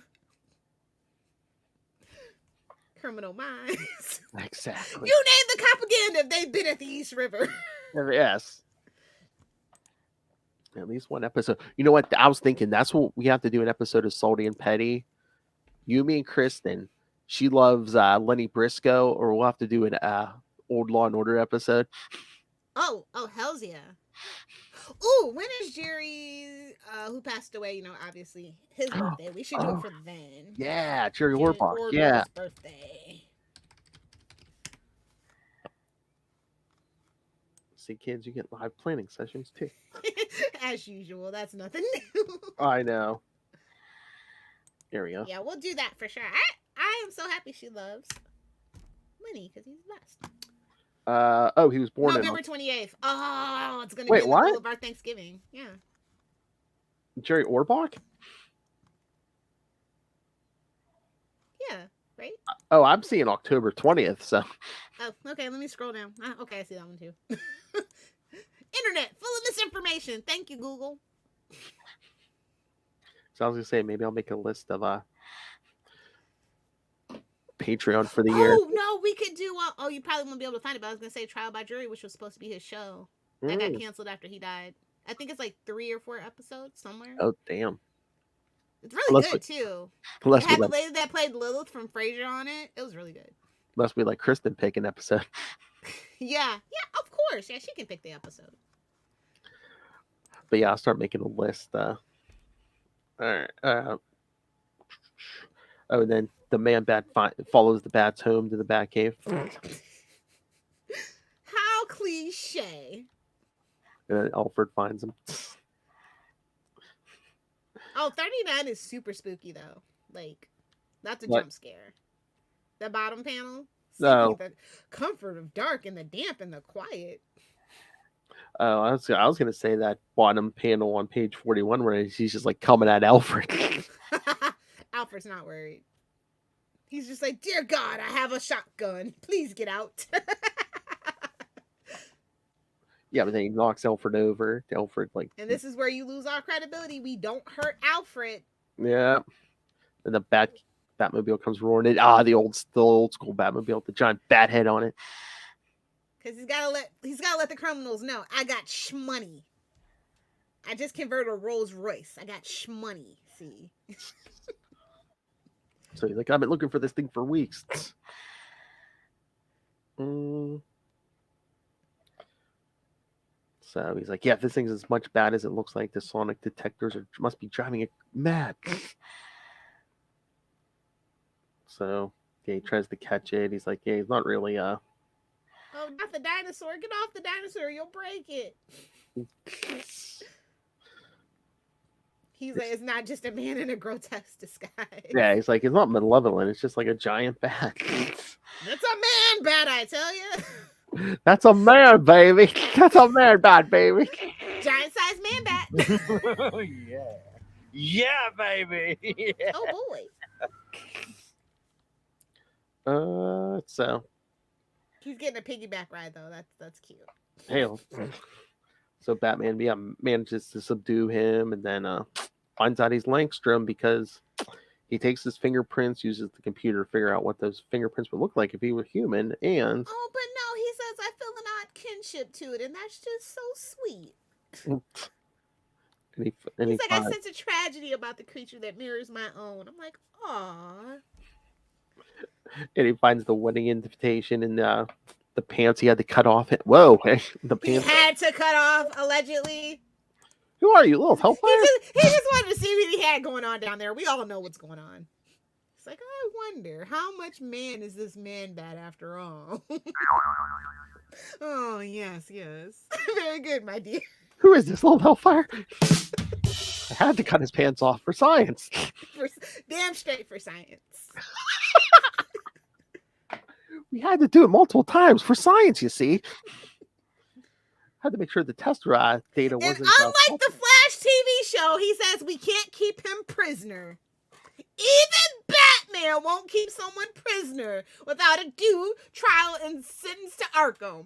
Criminal Minds. Exactly. You name the propaganda if they've been at the East River. Yes. At least one episode. You know what? I was thinking that's what we have to do, an episode of Salty and Petty. You, me, and Kristen. She loves Lenny Briscoe, or we'll have to do an old Law and Order episode. Oh, hells yeah. Ooh, when is Jerry, who passed away, you know, obviously, his birthday? We should do it for then. Yeah, Jerry Orbach. Yeah. Birthday. See, kids, you get live planning sessions too. As usual, that's nothing new. I know. There we go. Yeah, we'll do that for sure. I am so happy she loves Lenny because he's the best. Oh, he was born November 28th. Oh, it's gonna Wait, be in what? the middle of our Thanksgiving. Yeah. Jerry Orbach? Yeah, right? Oh, I'm seeing October 20th, so Oh, okay, let me scroll down. Okay, I see that one too. Internet full of misinformation. Thank you, Google. I was gonna say maybe I'll make a list of Patreon for the year. Oh no, we could do. Oh, you probably won't be able to find it. But I was gonna say Trial by Jury, which was supposed to be his show, that got canceled after he died. I think it's like 3 or 4 episodes somewhere. Oh damn! It's really good too. Unless It had we the lady that played Lilith from Frasier on it. It was really good. Must be like Kristen pick an episode. Yeah, of course. Yeah, she can pick the episode. But yeah, I'll start making a list. All right. Oh, and then the man bat follows the bats home to the bat cave. How cliche. And then Alfred finds him. Oh, 39 is super spooky though. Like, that's a What? jump scare. The bottom panel. No. The comfort of dark and the damp and the quiet. Oh, I was gonna say that bottom panel on page 41 where he's just like coming at Alfred. Alfred's not worried. He's just like, dear God, I have a shotgun. Please get out. Yeah, but then he knocks Alfred over. Alfred like, And this is where you lose our credibility. We don't hurt Alfred. yeah. And the Batmobile comes roaring in. The old school Batmobile with the giant bat head on it. Because he's gotta let the criminals know, I got shmoney. I just converted a Rolls Royce. I got shmoney. See. So he's like, I've been looking for this thing for weeks. So he's like, yeah, if this thing's as much bad as it looks like, the sonic detectors must be driving it mad. So yeah, he tries to catch it. He's like, yeah, he's not really Oh, not the dinosaur. Get off the dinosaur. You'll break it. He's like, it's not just a man in a grotesque disguise. Yeah, he's like, it's not malevolent. It's just like a giant bat. That's a man bat, I tell you. That's a man, baby. That's a man bat, baby. Giant sized man bat. Yeah. Yeah, baby. Yeah. Oh boy. So He's getting a piggyback ride though. That's cute. hell. So Batman manages to subdue him, and then finds out he's Langstrom because he takes his fingerprints, uses the computer to figure out what those fingerprints would look like if he were human, and Oh, but no, he says I feel an odd kinship to it, and that's just so sweet. he He's like, I finds, sense a tragedy about the creature that mirrors my own. I'm like, aw. and he finds the wedding invitation and the pants he had to cut off. Whoa, the He pants. had to cut off, allegedly. Who are you, little hellfire? He just wanted to see what he had going on down there. We all know what's going on. It's like, I wonder, how much man is this man bat after all? Oh, yes. Very good, my dear. Who is this little hellfire? I had to cut his pants off for science. Damn straight for science. We had to do it multiple times for science, you see. Had to make sure the test data And wasn't. unlike the Flash TV show, he says we can't keep him prisoner. Even Batman won't keep someone prisoner without a due trial and sentence to Arkham.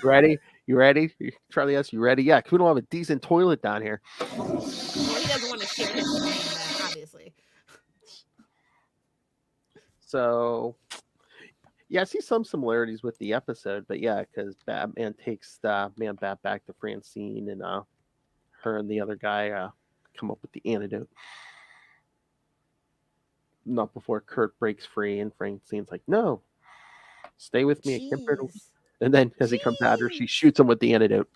Ready? You ready? Charlie S., you ready? Yeah, 'cause we don't have a decent toilet down here. Well, he doesn't want to share his with anyone, obviously. So, yeah, I see some similarities with the episode, but yeah, because Batman takes the Man-Bat back to Francine, and her and the other guy come up with the antidote. Not before Kurt breaks free, and Francine's like, "No, stay with me." Jeez. And then, as he comes at her, she shoots him with the antidote.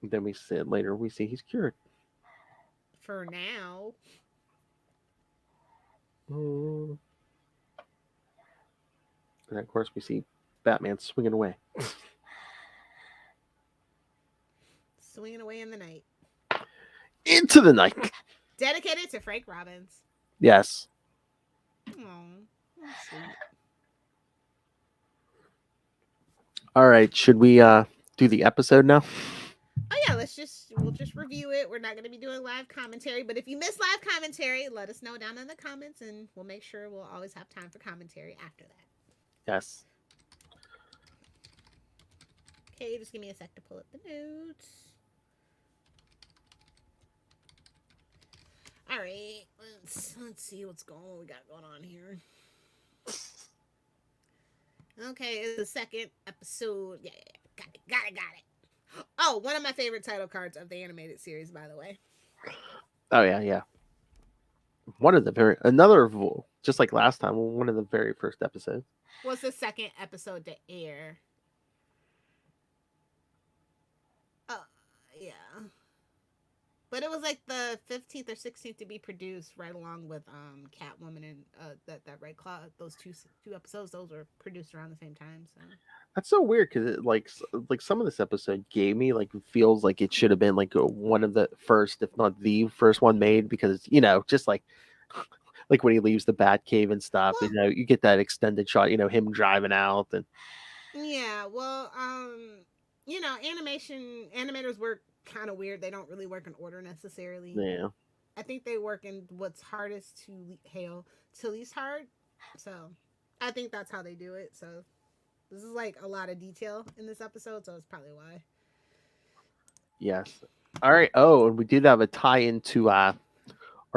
And then we see he's cured. For now. And of course, we see Batman swinging away. Swinging away in the night. Into the night. Dedicated to Frank Robbins. Yes. Oh, that's sweet. All right. Should we do the episode now? Oh yeah, we'll just review it. We're not going to be doing live commentary, but if you miss live commentary, let us know down in the comments, and we'll make sure we'll always have time for commentary after that. Yes. Okay, just give me a sec to pull up the notes. All right, let's see what we got going on here. Okay, it's the second episode. Yeah, got it. Oh, one of my favorite title cards of the animated series, by the way. Oh yeah. Just like last time, one of the very first episodes. Was the second episode to air. Yeah. But it was like the 15th or 16th to be produced right along with Catwoman and that Red Claw. Those two episodes, those were produced around the same time. So That's so weird because like some of this episode gave me feels like it should have been one of the first, if not the first one made, because just like when he leaves the Batcave and stuff, well, you get that extended shot, him driving out and yeah. Well, animators work kind of weird. They don't really work in order necessarily. yeah. I think they work in what's hardest to hail to least hard. So I think that's how they do it. So this is like a lot of detail in this episode, so it's probably why. Yes. All right. Oh, and we did have a tie-in to our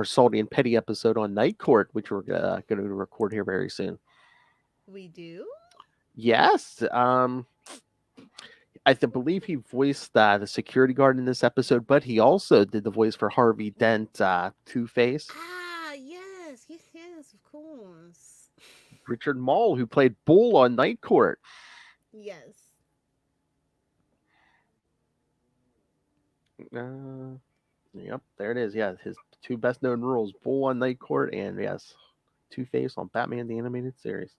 Salty and Petty episode on Night Court, which we're going to record here very soon. We do? Yes. I believe he voiced the security guard in this episode, but he also did the voice for Harvey Dent, Two-Face. Ah, yes, of course. Richard Mall, who played Bull on Night Court. Yes. Yep, there it is. Yeah, his two best-known roles, Bull on Night Court, and yes, Two-Face on Batman the Animated Series.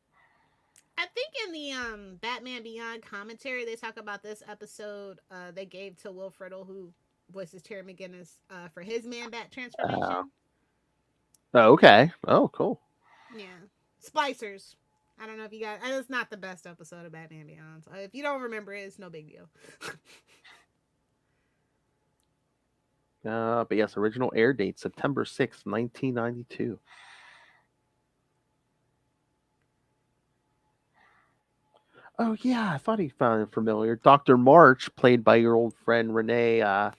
I think in the Batman Beyond commentary, they talk about this episode they gave to Will Friedle, who voices Terry McGinnis, for his Man-Bat transformation. Oh, okay. Oh, cool. Yeah. Splicers. I don't know if you guys... It's not the best episode of Batman Beyond. So if you don't remember it, it's no big deal. But yes, original air date, September 6th, 1992. Oh, yeah, I thought he found it familiar. Dr. March, played by your old friend Renee, how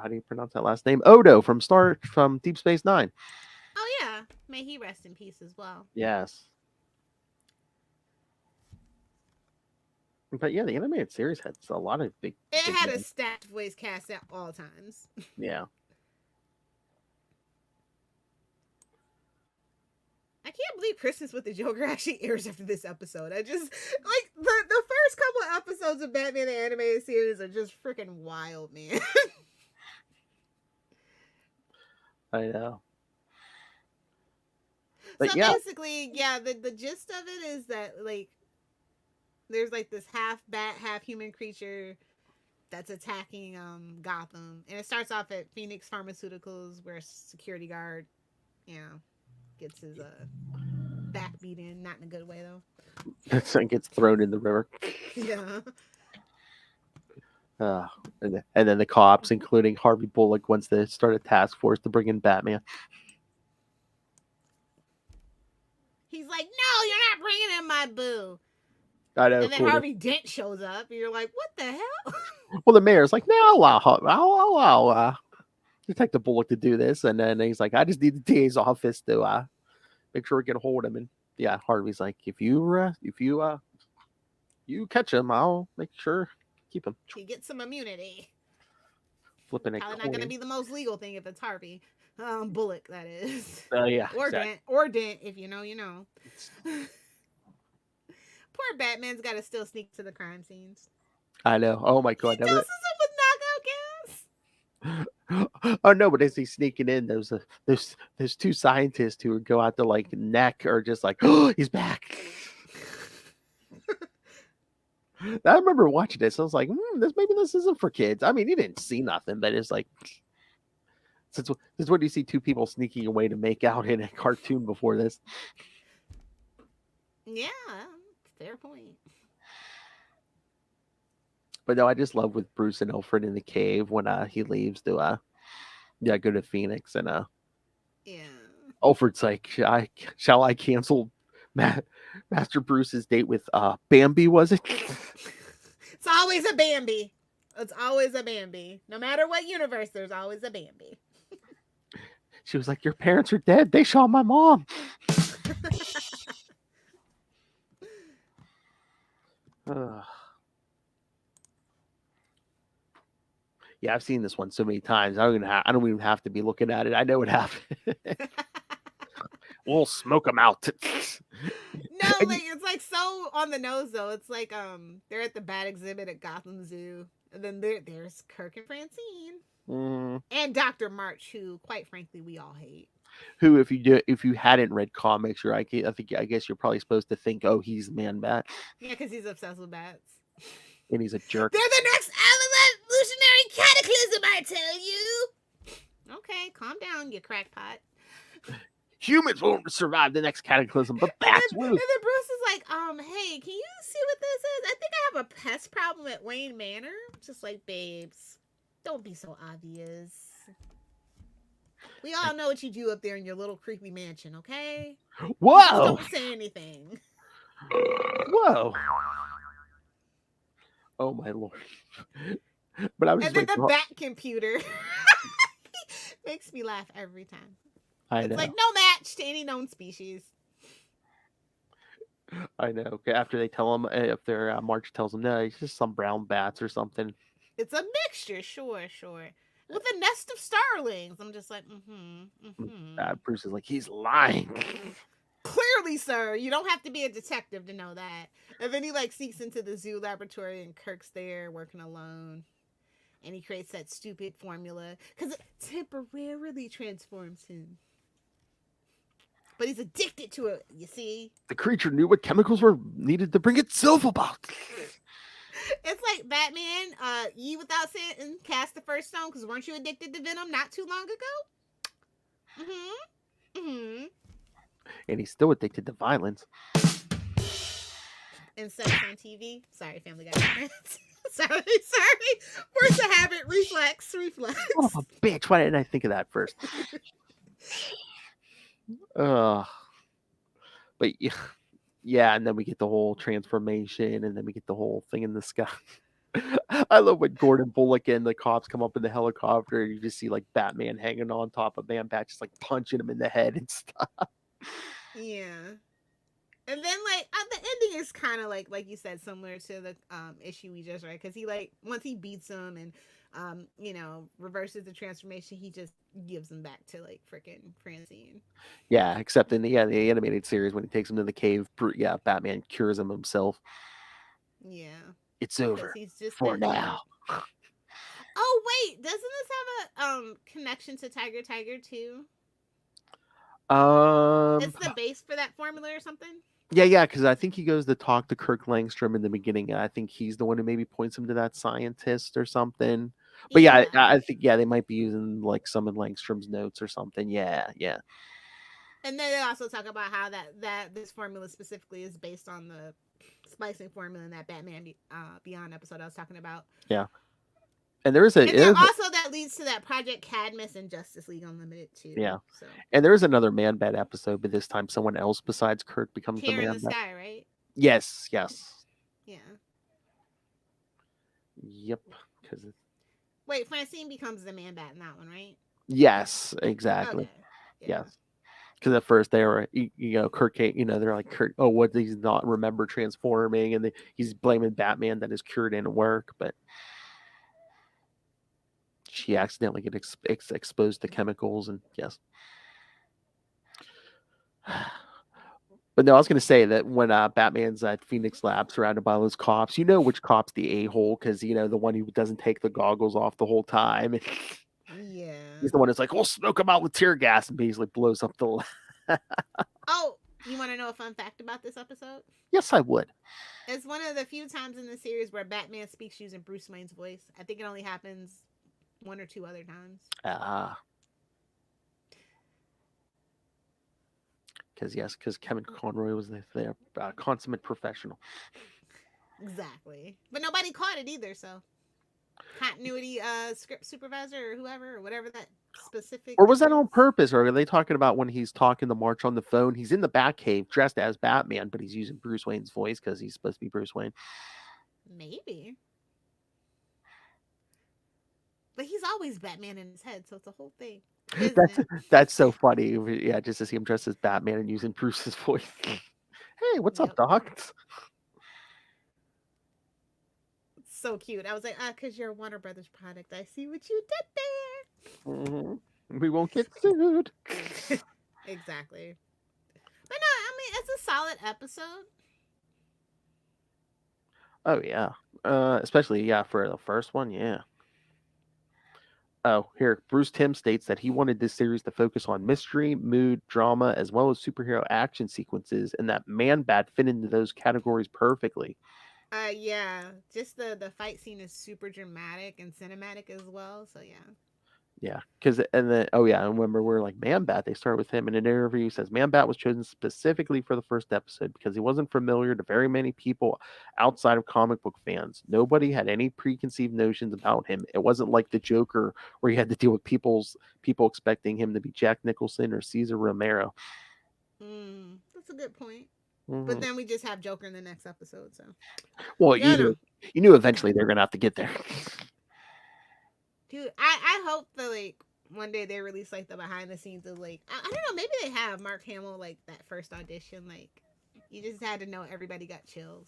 do you pronounce that last name? Odo from Deep Space Nine. Oh, yeah. May he rest in peace as well. Yes. But yeah, the animated series had a lot of big... It had a stacked voice cast at all times. Yeah. I can't believe Christmas with the Joker actually airs after this episode. I just like the first couple of episodes of Batman the Animated Series are just freaking wild, man. I know. But so yeah. basically, yeah, the gist of it is that like there's like this half bat, half human creature that's attacking Gotham, and it starts off at Phoenix Pharmaceuticals, where a security guard, gets his back beat in, not in a good way though. Son gets thrown in the river. Yeah. And then the cops, including Harvey Bullock, wants to start a task force to bring in Batman. He's like, no, you're not bringing in my boo. I know. And then Harvey Dent shows up, and you're like, what the hell? Well, the mayor's like, no, I'll allow Detective Bullock to do this. And then he's like, I just need the DA's office to make sure we get a hold of him. And yeah, Harvey's like, if you catch him, I'll make sure keep him. He gets some immunity. Flipping it. Probably not going to be the most legal thing if it's Harvey. Bullock, that is. Yeah. Or exactly. Dent, if you know, you know. Poor Batman's got to still sneak to the crime scenes. I know. Oh my god. He doses him with knockout gas. Oh no, but as he's sneaking in, there's two scientists who would go out to like neck or just like, oh, he's back. I remember watching this. I was like, maybe this isn't for kids. I mean, you didn't see nothing, but it's like, since when do you see two people sneaking away to make out in a cartoon before this? Yeah, fair point. But no, I just love with Bruce and Alfred in the cave when he leaves to go to Phoenix, and yeah, Alfred's like, shall I cancel Master Bruce's date with Bambi? Was it? It's always a Bambi. It's always a Bambi. No matter what universe, there's always a Bambi. She was like, your parents are dead. They shot my mom. Yeah, I've seen this one so many times. I don't even have to be looking at it. I know what happened. We'll smoke them out. No, like it's like so on the nose though. It's like they're at the bat exhibit at Gotham Zoo, and then there's Kirk and Francine, and Dr. March, who quite frankly we all hate. Who, if you hadn't read comics, I guess you're probably supposed to think, oh, he's the man bat. Yeah, because he's obsessed with bats. And he's a jerk. They're the next evolutionary cataclysm, I tell you. Okay, calm down, you crackpot. Humans won't survive the next cataclysm, but bats will. And then Bruce is like, hey, can you see what this is? I think I have a pest problem at Wayne Manor. Just like, babes, don't be so obvious. We all know what you do up there in your little creepy mansion, okay? Whoa! Just don't say anything. Whoa! Oh my lord! But I was and just then the bat computer makes me laugh every time. I It's know. like no match to any known species. I know. Okay, after they tell him, if they're March tells them, no, it's just some brown bats or something. It's a mixture, sure. With a nest of starlings. I'm just like, Bruce is like, he's lying. Clearly, sir, you don't have to be a detective to know that. And then he like sneaks into the zoo laboratory, and Kirk's there working alone. And he creates that stupid formula because it temporarily transforms him. But he's addicted to it, you see? The creature knew what chemicals were needed to bring itself about. It's like Batman, ye without sin cast the first stone, because weren't you addicted to Venom not too long ago? And he's still addicted to violence. And sex on TV. Sorry, Family Guy. sorry. Force a habit, reflex. Oh, bitch, why didn't I think of that first? But yeah, and then we get the whole transformation, and then we get the whole thing in the sky. I love when Gordon Bullock and the cops come up in the helicopter, and you just see like Batman hanging on top of Man-Bat, just like punching him in the head and stuff. Yeah. And then like the ending is kind of like you said, similar to the issue we just read, because he like once he beats him and reverses the transformation, he just gives him back to like freaking Francine. Yeah, except in the animated series when he takes him to the cave, Batman cures him himself. Yeah, it's over he's just for now. Oh wait, doesn't this have a connection to Tiger too? It's the base for that formula or something. Yeah, because I think he goes to talk to Kirk Langstrom in the beginning, and I think he's the one who maybe points him to that scientist or something. But yeah, I think they might be using like some of Langstrom's notes or something. Yeah. And then they also talk about how that this formula specifically is based on the splicing formula in that Batman Beyond episode I was talking about. Yeah. And there is and then also that leads to that Project Cadmus and Justice League Unlimited too. Yeah. So And there is another Man Bat episode, but this time someone else besides Kirk becomes Here the Man in the Bat. Sky, right? Yes. Yeah. Yep. Because wait, Francine becomes the Man Bat in that one, right? yes, exactly. Okay. Yes. Because at first they were, Kirk, they're like, Kirk, oh, what, he's not remember transforming, and he's blaming Batman that his cure didn't work, but she accidentally gets exposed to chemicals, and yes. But no, I was going to say that when Batman's at Phoenix Lab surrounded by those cops, you know which cop's the a-hole, because, the one who doesn't take the goggles off the whole time. Yeah. He's the one that's like, we'll smoke him out with tear gas, and basically blows up the... Oh, you want to know a fun fact about this episode? Yes, I would. It's one of the few times in the series where Batman speaks using Bruce Wayne's voice. I think it only happens one or two other times. Because Kevin Conroy was their consummate professional. Exactly. But nobody caught it either, so continuity script supervisor or whoever or whatever that specific... Or was that on purpose? Or are they talking about when he's talking to March on the phone? He's in the Batcave dressed as Batman, but he's using Bruce Wayne's voice because he's supposed to be Bruce Wayne. Maybe. But he's always Batman in his head, so it's a whole thing. That's so funny. Yeah, just to see him dressed as Batman and using Bruce's voice. Hey, what's up, Doc? So cute. I was like, because you're a Warner Brothers product. I see what you did there. Mm-hmm. We won't get sued. Exactly. But no, I mean, it's a solid episode. Oh, yeah. Especially, for the first one, yeah. Oh, here, Bruce Timm states that he wanted this series to focus on mystery, mood, drama, as well as superhero action sequences, and that Man Bat fit into those categories perfectly. Yeah, just the fight scene is super dramatic and cinematic as well, so yeah. Yeah, I remember we're like, Man Bat, they start with him in an interview. He says Man Bat was chosen specifically for the first episode because he wasn't familiar to very many people outside of comic book fans. Nobody had any preconceived notions about him. It wasn't like the Joker where you had to deal with people expecting him to be Jack Nicholson or Cesar Romero. That's a good point. Mm-hmm. But then we just have Joker in the next episode, so. Well, you knew eventually they're gonna have to get there. Dude, I hope that like one day they release like the behind the scenes of like I don't know, maybe they have Mark Hamill like that first audition, like you just had to know everybody got chills.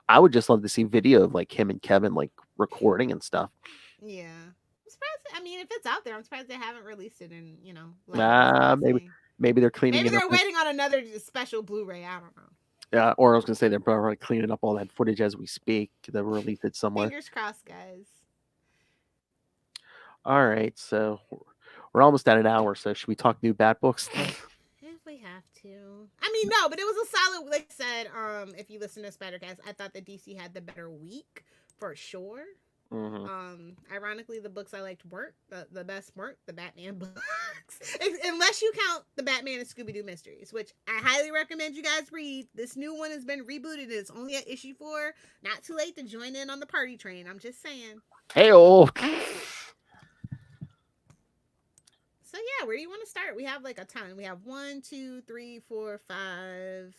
I would just love to see video of like him and Kevin like recording and stuff. Yeah. I'm surprised. I mean, if it's out there, I'm surprised they haven't released it in, maybe they're cleaning it up. Maybe they're waiting on another special Blu-ray. I don't know. Yeah, or I was gonna say they're probably cleaning up all that footage as we speak. They'll release it somewhere. Fingers crossed, guys. All right, so we're almost at an hour. So should we talk new Bat books? If we have to. I mean, no, but it was a solid. Like I said, if you listen to Spider-Cast, I thought that DC had the better week for sure. Mm-hmm. Ironically, the books I liked weren't the best weren't the Batman books, unless you count the Batman and Scooby-Doo mysteries, which I highly recommend you guys read. This new one has been rebooted. It's only at issue 4. Not too late to join in on the party train. I'm just saying. Hey-oh. So yeah, where do you want to start? We have like a ton. We have 1, 2, 3, 4, 5,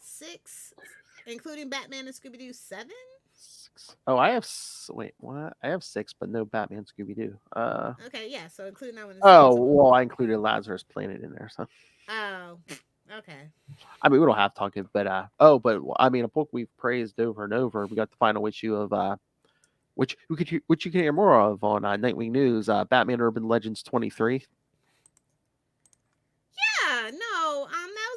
6, including Batman and Scooby-Doo, 7. 6. Oh, I have what? I have 6, but no Batman Scooby-Doo. Okay, yeah. So including that one. Well, I included Lazarus Planet in there. So. Oh, okay. I mean, we don't have to talk it, but I mean, a book we've praised over and over. We got the final issue of which you can hear more of on Nightwing News. Batman Urban Legends 23. Yeah, no, that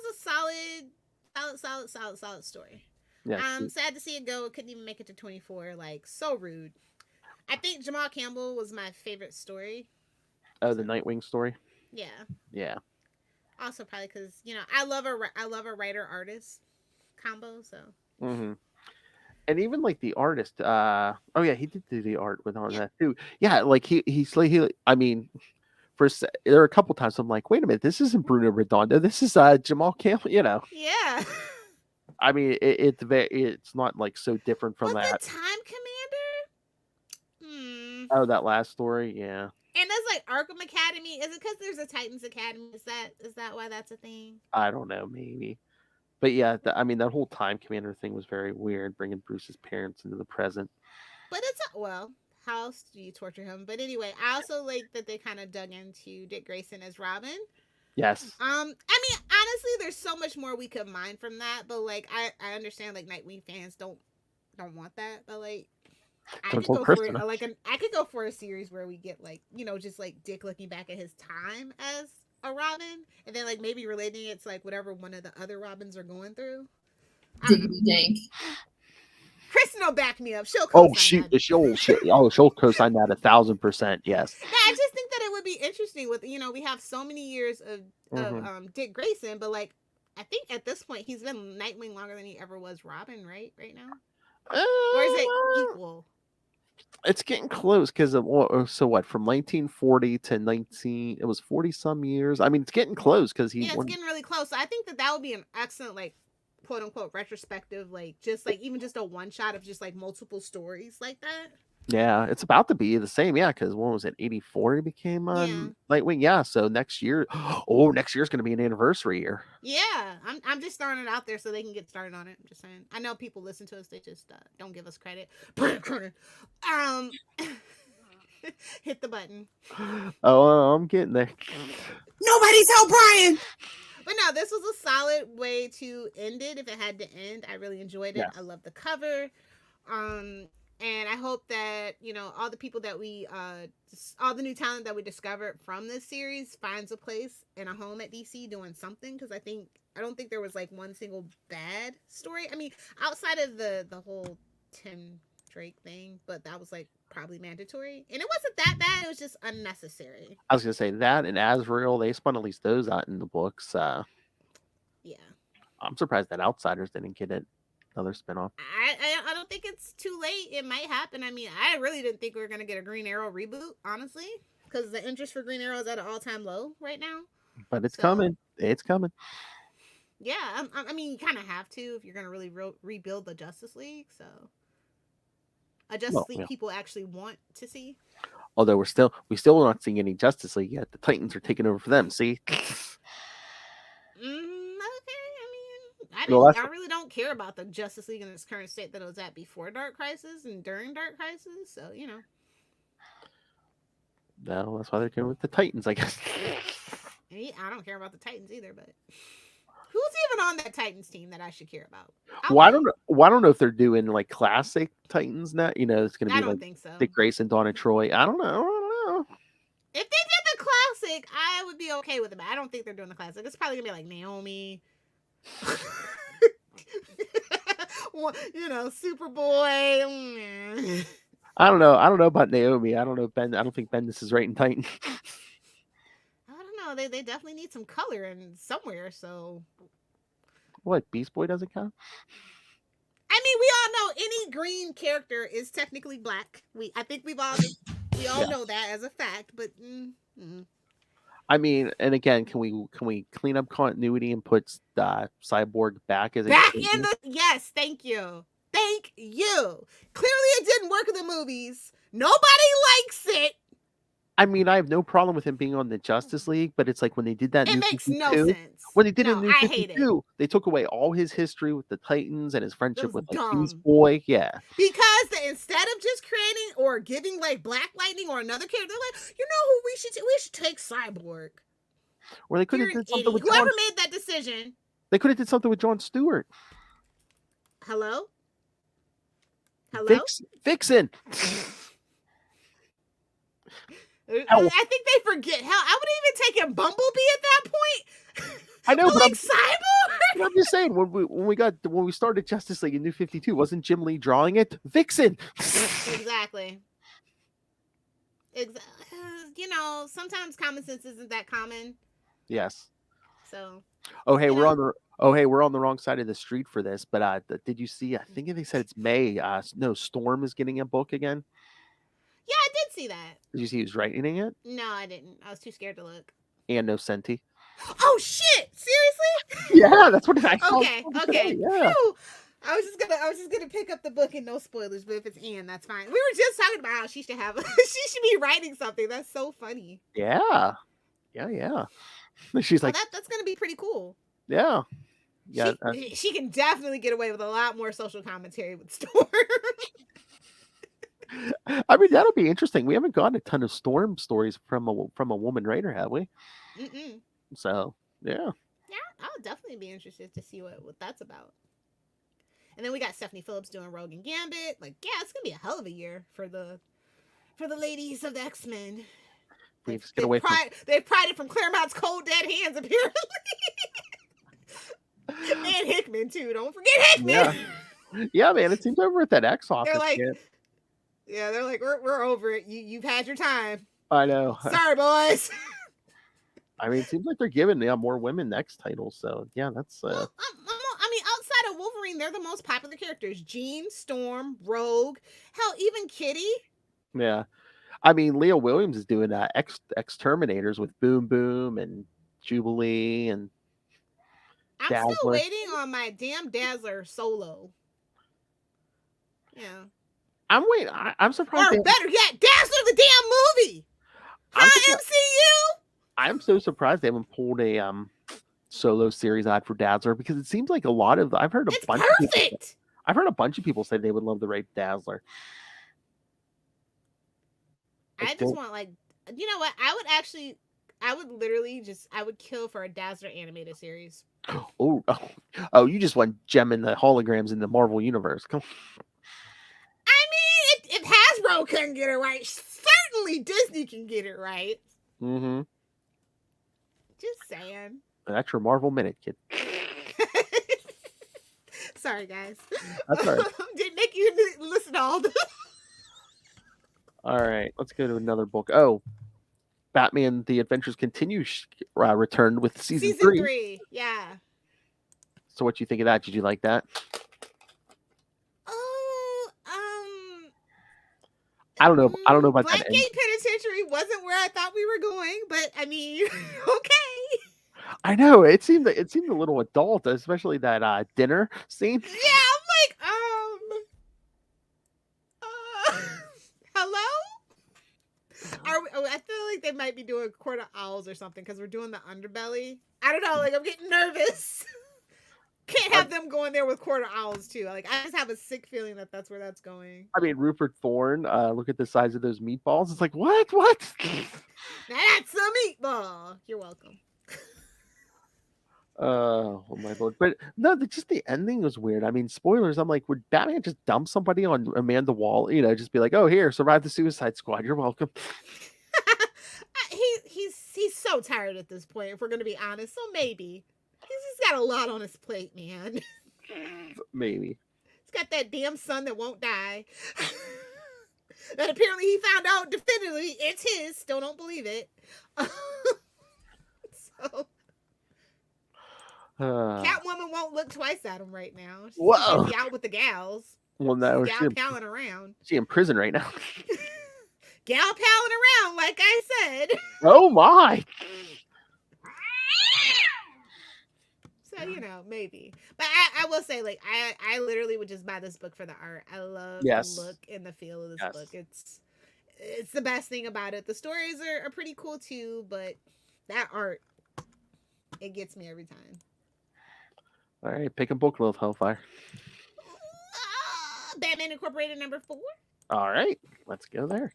was a solid story. Yeah. I'm sad to see it go. It couldn't even make it to 24. Like, so rude. I think Jamal Campbell was my favorite story. Oh, the Nightwing story. Yeah. Yeah. Also, probably because I love a writer artist combo. So. Mm-hmm. And even like the artist, oh yeah, he did do the art with on that too. Yeah, like he's like I mean, there are a couple times I'm like, wait a minute, this isn't Bruno Redondo, this is Jamal Campbell. You know. Yeah. I mean, it's not like so different from but that. The Time Commander. Oh, that last story, yeah. And that's like Arkham Academy. Is it because there's a Titans Academy? Is that why that's a thing? I don't know, maybe. But yeah, I mean, that whole Time Commander thing was very weird, bringing Bruce's parents into the present. But it's well, how else do you torture him? But anyway, I also like that they kind of dug into Dick Grayson as Robin. Yes. I mean, honestly, there's so much more we could mine from that. But like, I understand like Nightwing fans don't want that. But like, I could go for I could go for a series where we get like, you know, just like Dick looking back at his time as a Robin, and then like maybe relating it to like whatever one of the other Robins are going through. Diggity dank. Kristen will back me up. She'll co-sign that. She'll co-sign that 1,000%. Yes. Yeah, I just think that it would be interesting with, you know, we have so many years of Dick Grayson, but like I think at this point he's been Nightwing longer than he ever was Robin, right now, or is it equal? It's getting close because of so what, from 1940 to it was 40 some years. I mean, it's getting close because it's getting really close. So I think that would be an excellent like quote unquote retrospective, like just like even just a one shot of just like multiple stories like that. Yeah, it's about to be the same. Yeah, because when was it? 84 he became Nightwing. Yeah, so next year, next year's going to be an anniversary year. Yeah, I'm just throwing it out there so they can get started on it. I'm just saying. I know people listen to us; they just don't give us credit. Hit the button. Oh, I'm getting there. Nobody's help Brian. But no, this was a solid way to end it. If it had to end, I really enjoyed it. Yes. I love the cover. And I hope that, you know, all the people that all the new talent that we discovered from this series finds a place and a home at DC doing something. Because I don't think there was like one single bad story. I mean, outside of the whole Tim Drake thing, but that was like probably mandatory. And it wasn't that bad. It was just unnecessary. I was going to say that and Azrael, they spun at least those out in the books. Yeah. I'm surprised that Outsiders didn't get it. Another spinoff. I don't think it's too late. It might happen. I mean, I really didn't think we were going to get a Green Arrow reboot, honestly, because the interest for Green Arrow is at an all-time low right now. But it's coming. It's coming. Yeah, I mean, you kind of have to if you're going to really rebuild the Justice League. So, a Justice League people actually want to see. Although we still not seeing any Justice League yet. The Titans are taking over for them. See. I really don't care about the Justice League in its current state that it was at before Dark Crisis and during Dark Crisis. So, you know. No, that's why they're going with the Titans, I guess. I don't care about the Titans either, but who's even on that Titans team that I should care about? I don't know if they're doing like classic Titans now. You know, it's going to be like think so. Dick Grayson, Donna Troy. I don't know. If they did the classic, I would be okay with it. But I don't think they're doing the classic. It's probably going to be like Naomi. You know, Superboy. I don't know about Naomi. I don't know Ben. I don't think Bendis is right in Titan. I don't know. They definitely need some color in somewhere. So what? Beast Boy doesn't count. I mean, we all know any green character is technically black. I think we all know that as a fact. But. I mean, and again, can we clean up continuity and put Cyborg back as yes, thank you. Clearly it didn't work in the movies. Nobody likes it. I mean, I have no problem with him being on the Justice League, but it's like when they did that. It makes no sense. When they did it in New 52, they took away all his history with the Titans and his friendship with like Beast Boy. Yeah. Because instead of just creating or giving like Black Lightning or another character, they're like, you know who we should take Cyborg. Or they could have did something with whoever made that decision. They could have did something with Jon Stewart. Hello? Vixen. I think they forget. Hell, I would even take him Bumblebee at that point. I know, but like Cyborg. I'm just saying when we started Justice League in New 52, wasn't Jim Lee drawing it? Vixen. Exactly. You know, sometimes common sense isn't that common. Yes. So Oh, hey, You we're know? on the we're on the wrong side of the street for this. But did you see? I think they said it's May. No, Storm is getting a book again. Yeah, I did see that. Did you see who's writing it? No, I didn't. I was too scared to look. And no Senti. Oh shit! Seriously? Yeah, that's what I saw. Okay. Today, yeah. Phew. I was just gonna pick up the book and no spoilers, but if it's Anne, that's fine. We were just talking about how she should have she should be writing something. That's so funny. Yeah. She's Oh, like, that's gonna be pretty cool. yeah. She can definitely get away with a lot more social commentary with Storm. I mean, that'll be interesting. We haven't gotten a ton of Storm stories from a woman writer, have we? Mm-mm. So yeah. Yeah, I would definitely be interested to see what that's about. And then we got Stephanie Phillips doing Rogue and Gambit. Like, yeah, it's gonna be a hell of a year for the ladies of the X-Men. They've pried it from Claremont's cold dead hands, apparently. And Hickman too. Don't forget Hickman. Yeah, man. It seems over at that X office. They're like, they're like, we're over it. You've had your time. I know. Sorry, boys. I mean, it seems like they're giving more women X titles. So yeah, that's. Well, I mean, outside of Wolverine, they're the most popular characters: Jean, Storm, Rogue, hell, even Kitty. Yeah, I mean, Leah Williams is doing X-Terminators with Boom Boom and Jubilee and. I'm Dazzler. still waiting on my damn Dazzler solo. Yeah. I'm waiting. I'm surprised. Or better yet, Dazzler the damn movie. MCU. I'm so surprised they haven't pulled a solo series ad for Dazzler because it seems like I've heard a bunch of people say they would love to write Dazzler. I just want, like, you know what? I would kill for a Dazzler animated series. Oh, you just want gemming the holograms in the Marvel universe. Come on. I mean, if Hasbro couldn't get it right, certainly Disney can get it right. Mm-hmm. Just saying. That's your Marvel Minute, kid. Sorry, guys. That's all right. Didn't make you listen to all this. All right, let's go to another book. Oh, Batman: The Adventures Continue returned with season 3. Yeah. So, what you think of that? Did you like that? Oh, I don't know about that. Blackgate Penitentiary wasn't where I thought we were going, but I mean, okay. I know it seemed a little adult, especially that dinner scene. Yeah, I'm like, hello? I feel like they might be doing Court of Owls or something because we're doing the underbelly. I don't know. Like, I'm getting nervous. Can't have them going there with Court of Owls too. Like, I just have a sick feeling that that's where that's going. I mean, Rupert Thorne. Look at the size of those meatballs. It's like what? That's a meatball. You're welcome. Oh my lord! But no, just the ending was weird. I mean, spoilers. I'm like, would Batman just dump somebody on Amanda Wall? You know, just be like, "Oh, here, survive the Suicide Squad. You're welcome." He's so tired at this point. If we're gonna be honest, so maybe he's got a lot on his plate, man. Maybe he's got that damn son that won't die. That apparently he found out definitively it's his. Still don't believe it. So. Catwoman won't look twice at him right now. She's out with the gals. Well, no, she's palling around. She's in prison right now. Gal palling around, like I said. Oh my! So maybe. But I will say, like, I literally would just buy this book for the art. I love the look and the feel of this book. It's the best thing about it. The stories are pretty cool too, but that art, it gets me every time. All right, pick a book, Lilith Hellfire. Batman Incorporated #4. All right, let's go there.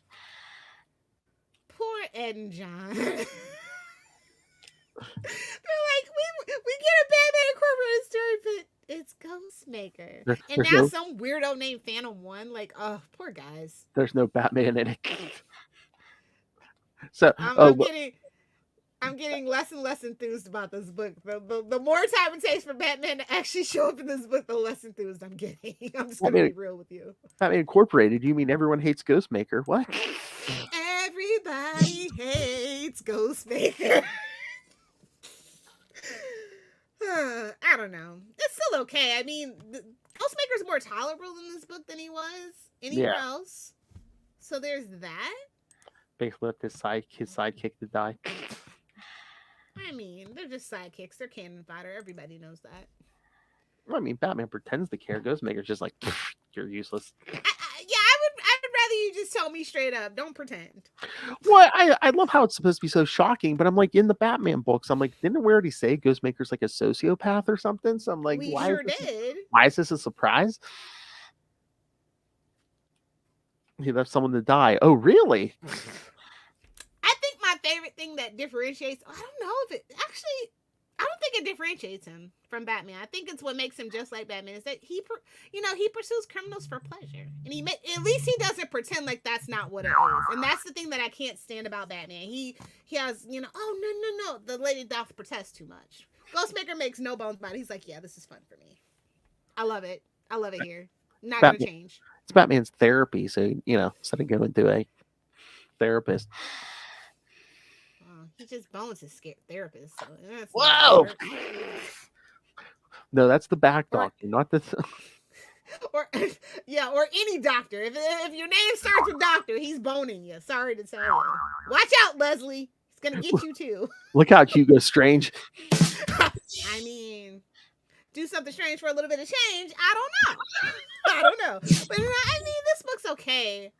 Poor Ed and John. They're like, we get a Batman Incorporated story, but it's Ghostmaker. And now some weirdo named Phantom 1. Like, oh, poor guys. There's no Batman in it. So I'm getting less and less enthused about this book. The more time it takes for Batman to actually show up in this book, the less enthused I'm getting. I'm just going to be real with you. Batman Incorporated? You mean everyone hates Ghostmaker? What? Everybody hates Ghostmaker. okay. I mean, Ghostmaker's more tolerable in this book than he was anywhere else. So there's that. Basically left his sidekick to die. I mean, they're just sidekicks. They're cannon fodder. Everybody knows that. I mean, Batman pretends to care. Ghostmaker's just like, you're useless. I would rather you just tell me straight up. Don't pretend. Well, I love how it's supposed to be so shocking, but I'm like, in the Batman books, I'm like, didn't we already say Ghostmaker's like a sociopath or something? So I'm like, We why sure is this, did. why is this a surprise? He left someone to die. Oh, really? I think my favorite thing that differentiates, I don't know if it actually, I don't think it differentiates him from Batman. I think it's what makes him just like Batman is that he pursues criminals for pleasure, and at least he doesn't pretend like that's not what it is. And that's the thing that I can't stand about Batman. He has, oh no, the lady doth protest too much. Ghostmaker makes no bones about it. He's like, yeah, this is fun for me. I love it here. Not gonna change. It's Batman's therapy, so instead of going to a therapist. He just bones his therapist. So whoa! No, that's the back doctor, not the. Or any doctor. If your name starts with doctor, he's boning you. Sorry to tell you. Watch out, Leslie. He's gonna get you too. Look out, Hugo Strange. I mean, do something strange for a little bit of change. I don't know. But I mean, this book's okay.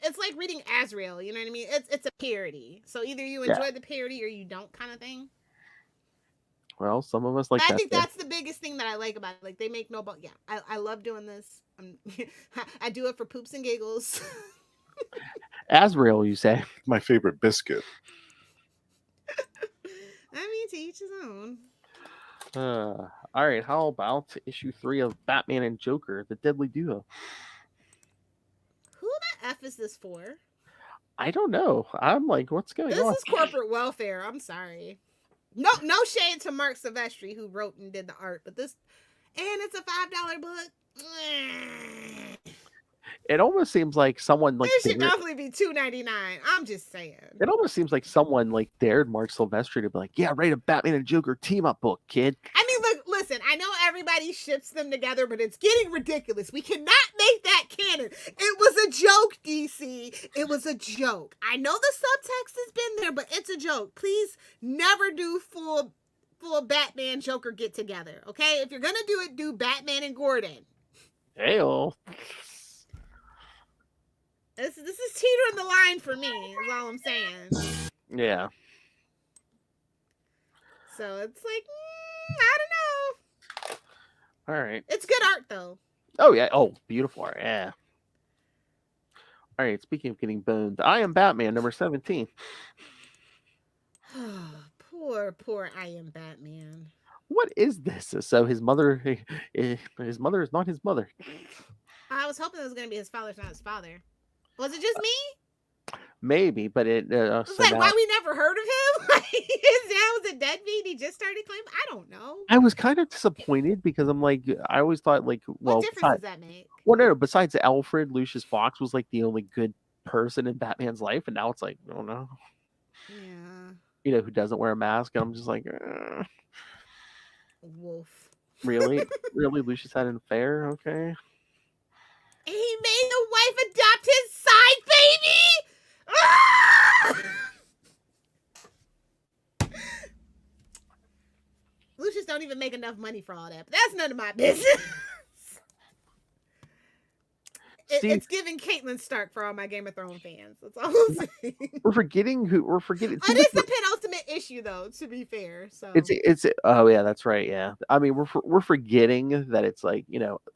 It's like reading Azrael. You know what I mean? It's a parody. So either you enjoy the parody or you don't, kind of thing. Well, some of us like that. I think that's the biggest thing that I like about it. Like, they make no I love doing this. I do it for poops and giggles. Azrael, you say? My favorite biscuit. I mean, to each his own. All right, how about issue 3 of Batman and Joker, the Deadly Duo? Who the F is this for? I don't know. I'm like, what's going on? This is corporate welfare. I'm sorry. No shade to Mark Silvestri, who wrote and did the art, but and it's a $5 book. It almost seems like someone like it should definitely be $2.99. I'm just saying. It almost seems like someone like dared Mark Silvestri to be like, yeah, write a Batman and Joker team up book, kid. I mean, look, listen, I know everybody ships them together, but it's getting ridiculous. We cannot make that canon. It was a joke, DC. It was a joke. I know the subtext has been there, but it's a joke. Please never do full Batman Joker get together. Okay? If you're gonna do it, do Batman and Gordon. Hey-oh. This is teetering the line for me, is all I'm saying. Yeah. So it's like, I don't know. All right. It's good art, though. Oh, yeah. Oh, beautiful art. Yeah. All right. Speaking of getting boned, I Am Batman, number 17. Poor I Am Batman. What is this? So his mother is not his mother. I was hoping it was going to be his father's not his father. Was it just me? Maybe, but it. It's like, why we never heard of him? His dad was a deadbeat. He just started claiming. I don't know. I was kind of disappointed because I'm like, I always thought like, well, what difference does that make? Well, no. Besides Alfred, Lucius Fox was like the only good person in Batman's life, and now it's like, oh no. Yeah. Who doesn't wear a mask? And I'm just like, Wolf. Really, Lucius had an affair. Okay. And he made the wife adopt his side baby? Ah! Lucius don't even make enough money for all that, but that's none of my business. It's giving Caitlin Stark for all my Game of Thrones fans. That's all I'm saying. We're forgetting. It is the penultimate issue, though. To be fair, so it's. Oh yeah, that's right. Yeah, I mean we're forgetting that it's like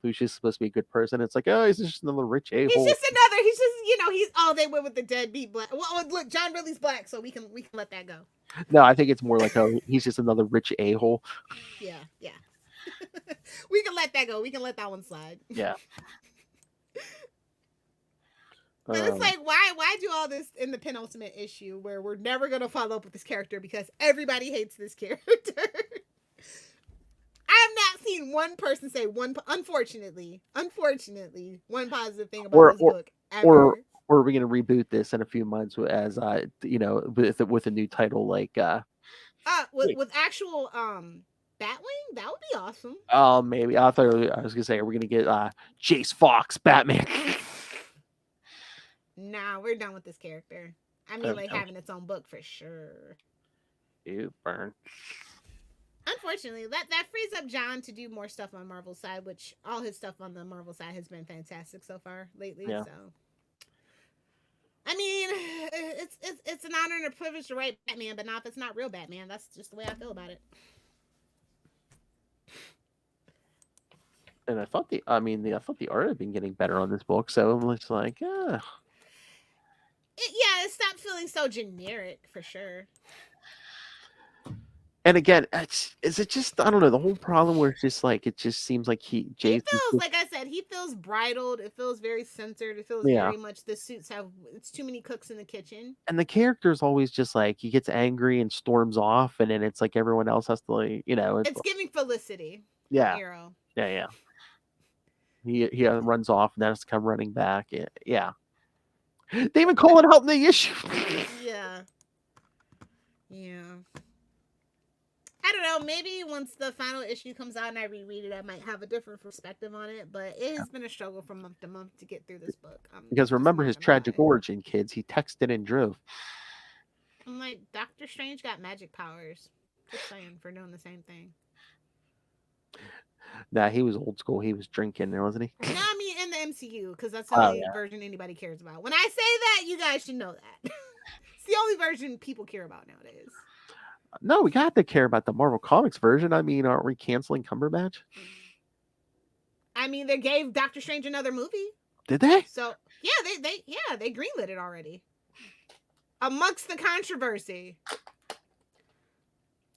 Lucius is supposed to be a good person. It's like, oh, he's just another rich a-hole. He's just they went with the deadbeat black. Well, look, John Ridley's black, so we can let that go. No, I think it's more like, oh, he's just another rich a-hole. Yeah. We can let that go. We can let that one slide. Yeah. But it's like, why do all this in the penultimate issue where we're never going to follow up with this character because everybody hates this character? I have not seen one person say unfortunately, one positive thing about this book ever. Or are we going to reboot this in a few months as with a new title like with actual Batwing? That would be awesome. Oh, maybe. I was gonna say, are we gonna get Jace Fox Batman? Nah, we're done with this character. I mean, like having its own book for sure. Ew, burn. Unfortunately, that frees up John to do more stuff on Marvel's side, which all his stuff on the Marvel side has been fantastic so far lately. Yeah. So, I mean, it's an honor and a privilege to write Batman, but not if it's not real Batman. That's just the way I feel about it. And I thought the art had been getting better on this book, so it's like, It stopped feeling so generic for sure. And again, is it just, I don't know, the whole problem where it's just like, it just seems like He feels, like I said, he feels bridled. It feels very censored. It feels very much the suits have, it's too many cooks in the kitchen. And the character's always just like, he gets angry and storms off, and then it's like everyone else has to, like, it's giving Felicity. Yeah. Arrow. Yeah. He runs off and then has to come running back. Yeah. They even call it out in the issue. Yeah. I don't know. Maybe once the final issue comes out and I reread it, I might have a different perspective on it. But it has been a struggle from month to month to get through this book. Because remember his tragic origin, kids. He texted and drove. I'm like, Doctor Strange got magic powers. Just saying, for doing the same thing. Nah, he was old school. He was drinking there, wasn't he? No, I mean in the MCU, because that's the only version anybody cares about. When I say that, you guys should know that. It's the only version people care about nowadays. No, we got to care about the Marvel Comics version. I mean, aren't we canceling Cumberbatch? I mean, they gave Doctor Strange another movie. Did they? So they greenlit it already. Amongst the controversy.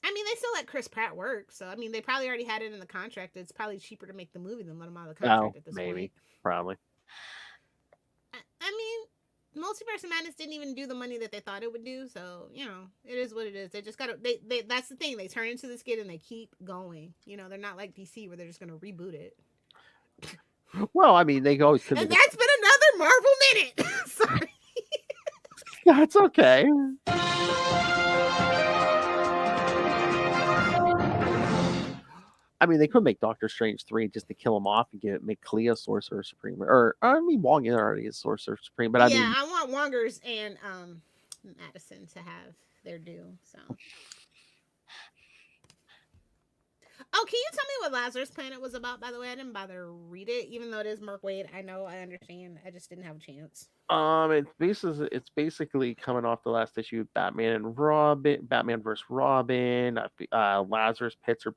I mean, they still let Chris Pratt work, so I mean, they probably already had it in the contract. It's probably cheaper to make the movie than let him out of the contract at this point. Probably. I mean, Multiverse of Madness didn't even do the money that they thought it would do, so it is what it is. They just gotta. They that's the thing. They turn into this kid and they keep going. They're not like DC where they're just gonna reboot it. Well, I mean, they always could. And that's been another Marvel minute. Sorry. That's okay. I mean, they could make Doctor Strange 3 just to kill him off and make Clea Sorcerer Supreme. Or, I mean, Wong already is Sorcerer Supreme. But I mean, I want Wongers and Madison to have their due. So. Oh, can you tell me what Lazarus Planet was about, by the way? I didn't bother to read it, even though it is Mark Waid. I know, I understand. I just didn't have a chance. It's basically coming off the last issue of Batman versus Robin. Lazarus pits are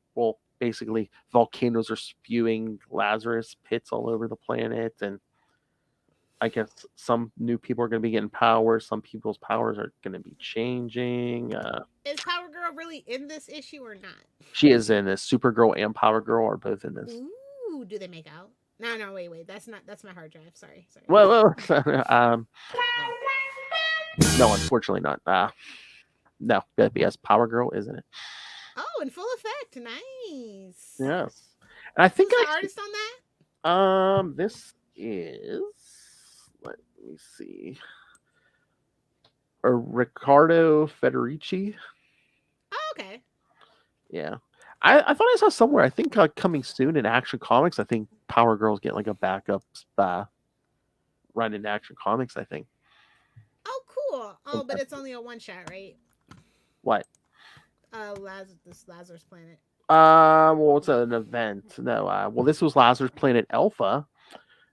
basically volcanoes are spewing Lazarus pits all over the planet, and I guess some new people are going to be getting powers. Some people's powers are going to be changing. Is Power Girl really in this issue or not? She is in this. Supergirl and Power Girl are both in this. Ooh, do they make out? No, wait. That's my hard drive. Sorry. Well, no, unfortunately not. No, yes, Power Girl, isn't it? Oh, in full effect. Nice. Yes. And I think Who's the artist on that? This is, let me see, Riccardo Federici. Oh, okay. Yeah. I thought I saw somewhere, I think coming soon in Action Comics, I think Power Girls get like a backup run in Action Comics, I think. Oh, cool. Oh, but it's only a one-shot, right? What? This Lazarus Planet. Well, it's an event. No, well, this was Lazarus Planet Alpha.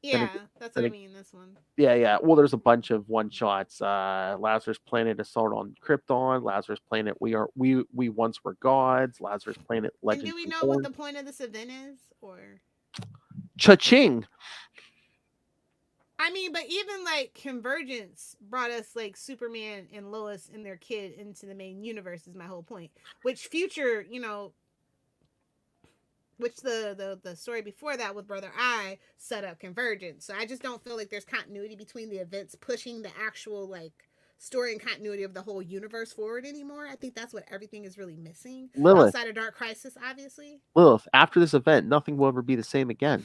Yeah, that's what I mean, this one. Yeah. Well, there's a bunch of one-shots. Lazarus Planet Assault on Krypton, Lazarus Planet We Once Were Gods, Lazarus Planet Legend. And do we know what the point of this event is? Or Cha-ching! I mean, but even like Convergence brought us like Superman and Lois and their kid into the main universe is my whole point. Which Future, which the story before that with Brother Eye set up Convergence. So I just don't feel like there's continuity between the events pushing the actual like story and continuity of the whole universe forward anymore. I think that's what everything is really missing. Lilith. Outside of Dark Crisis, obviously. Lilith, after this event, nothing will ever be the same again.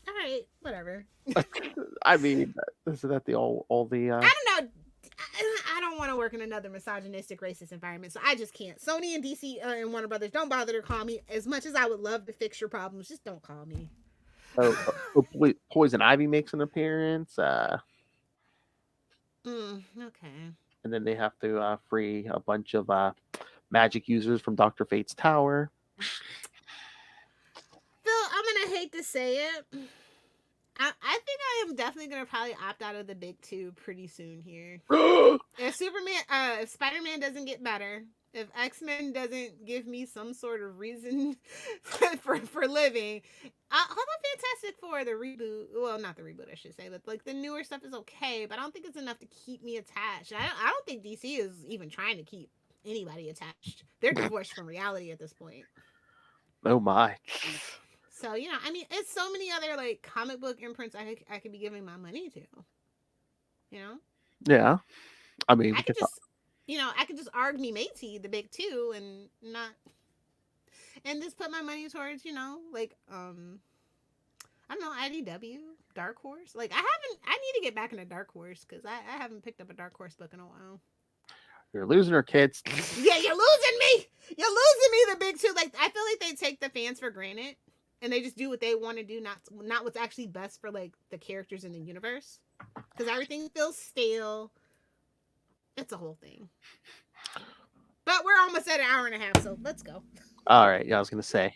All right, whatever. I mean, isn't that all the? I don't know. I don't want to work in another misogynistic, racist environment, so I just can't. Sony and DC and Warner Brothers, don't bother to call me. As much as I would love to fix your problems, just don't call me. Poison Ivy makes an appearance. Okay. And then they have to free a bunch of magic users from Dr. Fate's tower. Phil, I'm gonna hate to say it. I think I am definitely gonna probably opt out of the big two pretty soon here. If Spider-Man doesn't get better, if X-Men doesn't give me some sort of reason for living, although Fantastic Four, the reboot, well, not the reboot, I should say, but like the newer stuff is okay, but I don't think it's enough to keep me attached. I don't think DC is even trying to keep anybody attached. They're divorced from reality at this point. Oh my. So, you know, I mean, it's so many other like comic book imprints I could be giving my money to. You know? Yeah. I mean, I could just arg me matey the big two and just put my money towards, you know, like I don't know, IDW, Dark Horse. Like I need to get back into Dark Horse because I haven't picked up a Dark Horse book in a while. You're losing her, kids. Yeah, you're losing me. You're losing me, the big two. Like I feel like they take the fans for granted. And they just do what they want to do, not what's actually best for like the characters in the universe. Because everything feels stale. It's a whole thing. But we're almost at an hour and a half, so let's go. All right. Yeah, I was gonna say,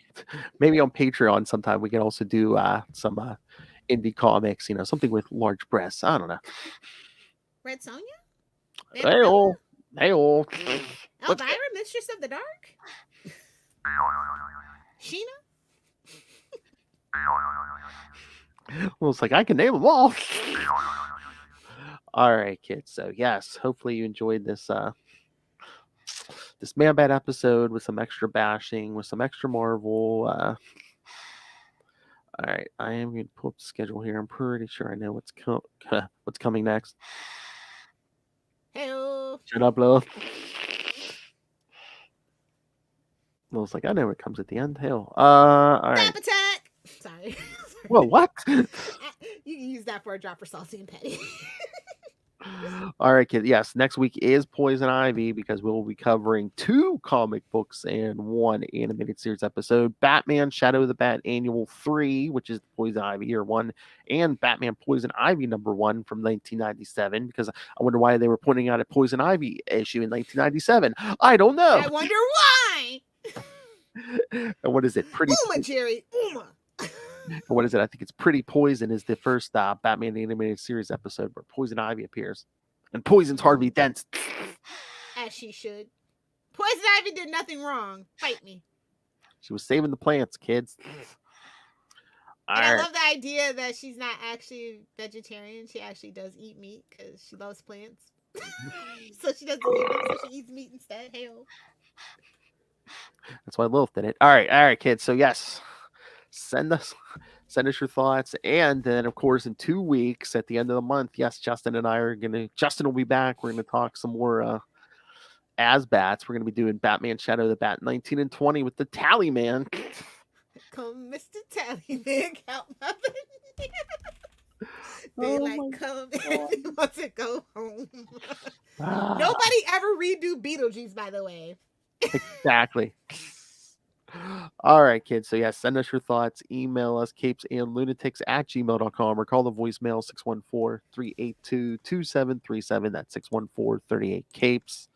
maybe on Patreon sometime we can also do some indie comics. You know, something with large breasts. I don't know. Red Sonja? Hey-oh. Hey-oh. Elvira, Mistress of the Dark? Sheena? Well, it's like I can name them all. All right, kids. So yes, hopefully you enjoyed this this Man-Bat episode with some extra bashing, with some extra Marvel. All right, I am going to pull up the schedule here. I'm pretty sure I know what's coming next. Hello. Shut up, Lilith. Well, it's like I know what comes at the end. Hell. All right. Snap attack. Sorry. Whoa, what? You can use that for a drop for Salty and Petty. All right, kids. Yes, next week is Poison Ivy because we'll be covering 2 comic books and 1 animated series episode. Batman Shadow of the Bat Annual 3, which is Poison Ivy Year 1, and Batman Poison Ivy number 1 from 1997, because I wonder why they were putting out a Poison Ivy issue in 1997. I don't know. I wonder why. And what is it? Pretty Uma, Jerry. Uma. What is it? I think it's Pretty Poison is the first Batman animated series episode where Poison Ivy appears. And poisons Harvey Dent. As she should. Poison Ivy did nothing wrong. Fight me. She was saving the plants, kids. And I love the idea that she's not actually vegetarian. She actually does eat meat because she loves plants. So she doesn't eat them, so she eats meat instead. Hey-o. That's why Lilith did it. All right, kids. So yes, send us your thoughts, and then of course in 2 weeks at the end of the month, yes, Justin will be back. We're gonna talk some more as-bats. We're gonna be doing Batman Shadow of the Bat 19 and 20 with the Tally Man. Come, Mr. Tally Man, count my Daylight come and wants to go home. Nobody ever redo Beetlejuice, by the way. Exactly. All right, kids. So, yeah, send us your thoughts. Email us, capesandlunatics@gmail.com, or call the voicemail 614-382-2737. That's 614-38-CAPES.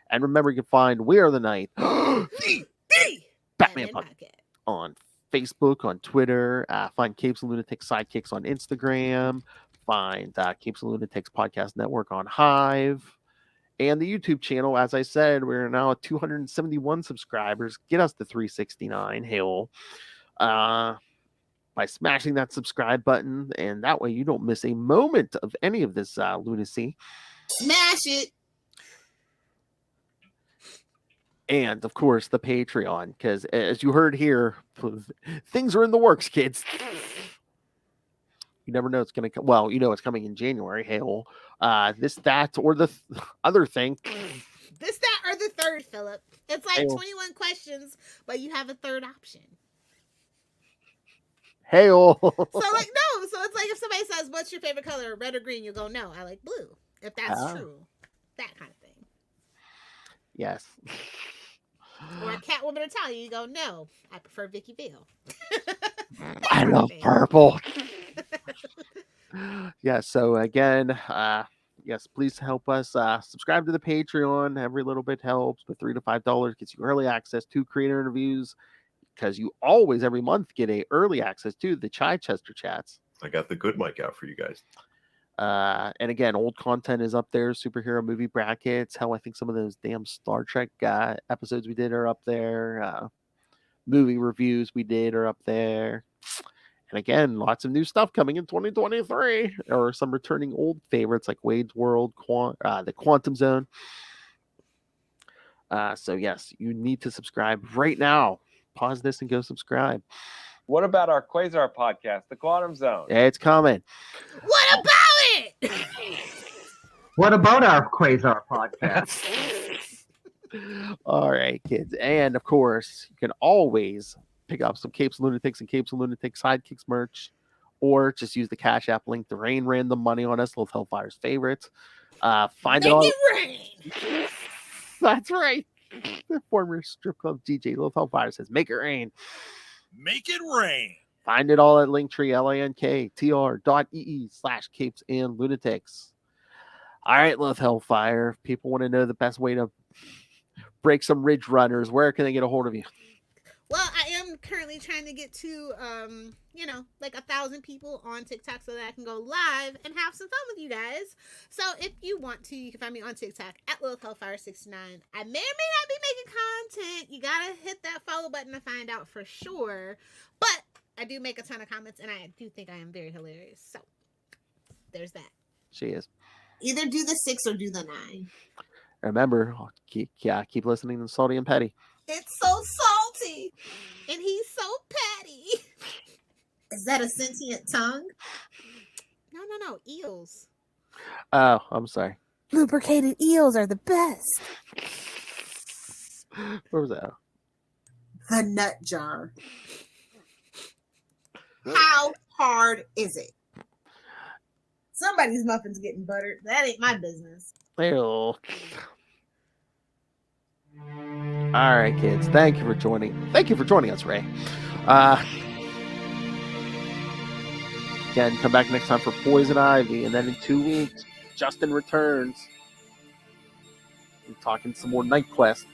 And remember, you can find We Are the Night, the Batman Podcast, on Facebook, on Twitter. Find Capes and Lunatics Sidekicks on Instagram. Find Capes and Lunatics Podcast Network on Hive. And the YouTube channel, as I said, we're now at 271 subscribers. Get us to 369. Hell. By smashing that subscribe button. And that way you don't miss a moment of any of this lunacy. Smash it. And, of course, the Patreon. Because, as you heard here, things are in the works, kids. You never know it's going to come. Well, you know it's coming in January. Hell. This, that, or the other thing. This, that, or the third, Philip. It's like 21 questions, but you have a third option. Hey-o. So it's like if somebody says, what's your favorite color, red or green? You go, no, I like blue. If that's true. That kind of thing. Yes. Or a Catwoman Italian, you go, no, I prefer Vicky Vale. I love purple. Yeah, so again, yes, please help us subscribe to the Patreon. Every little bit helps, but $3 to $5 gets you early access to creator interviews, because you always every month get a early access to the Chichester chats. I got the good mic out for you guys. And again, old content is up there, superhero movie brackets. Hell, I think some of those damn Star Trek episodes we did are up there. Movie reviews we did are up there. And again, lots of new stuff coming in 2023, or some returning old favorites like Wade's World, the Quantum Zone. So yes, you need to subscribe right now. Pause this and go subscribe. What about our Quasar podcast, The Quantum Zone? Yeah, it's coming. What about it? What about our Quasar podcast? All right, kids. And of course, you can always pick up some Capes and Lunatics and Capes and Lunatics Sidekicks merch, or just use the Cash App link to rain random money on us, Little Hellfire's favorites. Find Make it all. it rain. That's right. The former strip club DJ Little Hellfire says, make it rain. Make it rain. Find it all at Linktree, linktr.ee/Capes and Lunatics. All right, Little Hellfire. If people want to know the best way to break some Ridge Runners, where can they get a hold of you? Well, I am currently trying to get to, like 1,000 people on TikTok so that I can go live and have some fun with you guys. So if you want to, you can find me on TikTok at LilithHellfire69. I may or may not be making content. You gotta hit that follow button to find out for sure. But I do make a ton of comments, and I do think I am very hilarious. So there's that. She is. Either do the 6 or do the 9. Remember, keep listening to Salty and Petty. It's so salty. And he's so petty. Is that a sentient tongue? No. Eels. Oh, I'm sorry. Lubricated eels are the best. Where was that? The nut jar. How hard is it? Somebody's muffin's getting buttered. That ain't my business. Ew. All right, kids. Thank you for joining. Thank you for joining us, Ray. Again, come back next time for Poison Ivy, and then in 2 weeks, Justin returns. We're talking some more Night Quest.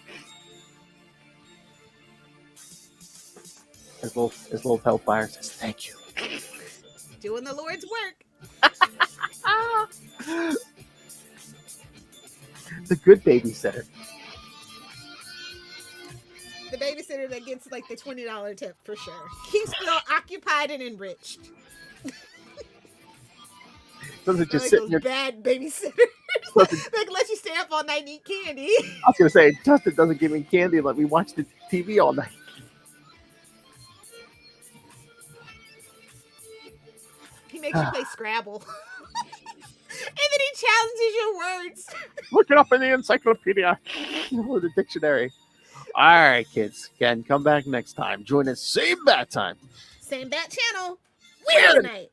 His little Hellfire says, "Thank you." Doing the Lord's work. The good babysitter. The babysitter that gets like the $20 tip for sure. Keeps Phil occupied and enriched. Doesn't just like sit those in your... bad babysitters. Like let you stay up all night and eat candy. I was gonna say, Justin doesn't give me candy and let me watch the TV all night. He makes you play Scrabble. And then he challenges your words. Look it up in the encyclopedia or the dictionary. All right, kids. Again, come back next time. Join us same bat time. Same bat channel. Weird night.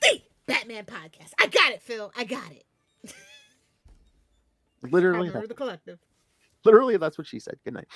The Batman podcast. I got it, Phil. I got it. Literally, I remember the collective. literally, that's what she said. Good night.